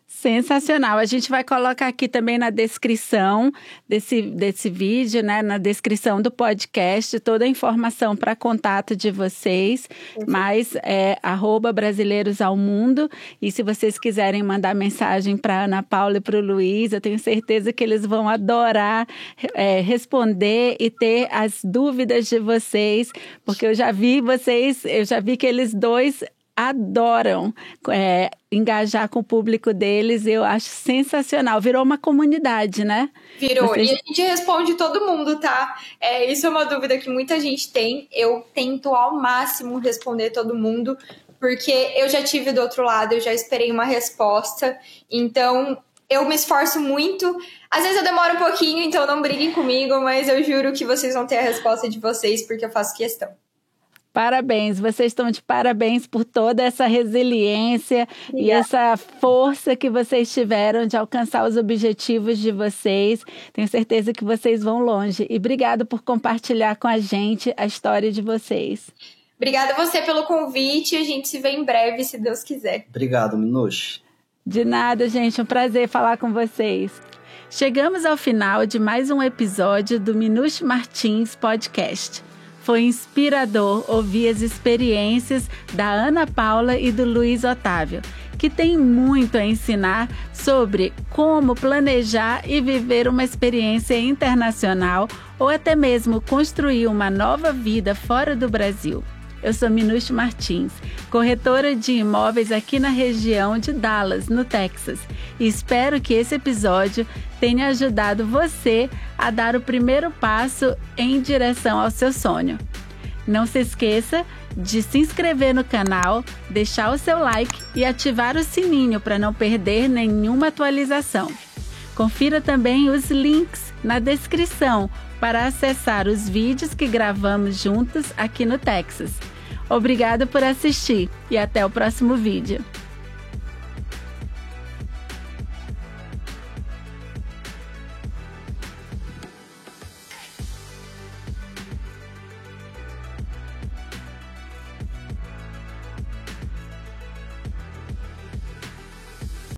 [SPEAKER 2] Sensacional. A gente vai colocar aqui também na descrição desse vídeo, né? Na descrição do podcast, toda a informação para contato de vocês, mas @brasileirosalmundo. E se vocês quiserem mandar mensagem para Ana Paula e para o Luiz, eu tenho certeza que eles vão adorar responder e ter as dúvidas de vocês, porque eu já vi que eles dois adoram engajar com o público deles. Eu acho sensacional. Virou uma comunidade, né?
[SPEAKER 1] Virou. E a gente responde todo mundo, tá? Isso é uma dúvida que muita gente tem. Eu tento ao máximo responder todo mundo, porque eu já tive do outro lado, eu já esperei uma resposta. Então, eu me esforço muito. Às vezes eu demoro um pouquinho, então não briguem comigo, mas eu juro que vocês vão ter a resposta de vocês, porque eu faço questão.
[SPEAKER 2] Parabéns, vocês estão de parabéns por toda essa resiliência e essa força que vocês tiveram de alcançar os objetivos de vocês. Tenho certeza que vocês vão longe. E obrigado por compartilhar com a gente a história de vocês.
[SPEAKER 1] Obrigada a você pelo convite. A gente se vê em breve, se Deus quiser.
[SPEAKER 3] Obrigado, Minush.
[SPEAKER 2] De nada, gente. Um prazer falar com vocês. Chegamos ao final de mais um episódio do Minush Martins Podcast. Foi inspirador ouvir as experiências da Ana Paula e do Luiz Otávio, que tem muito a ensinar sobre como planejar e viver uma experiência internacional ou até mesmo construir uma nova vida fora do Brasil. Eu sou Minuche Martins, corretora de imóveis aqui na região de Dallas, no Texas, e espero que esse episódio tenha ajudado você a dar o primeiro passo em direção ao seu sonho. Não se esqueça de se inscrever no canal, deixar o seu like e ativar o sininho para não perder nenhuma atualização. Confira também os links na descrição para acessar os vídeos que gravamos juntos aqui no Texas. Obrigada por assistir e até o próximo vídeo.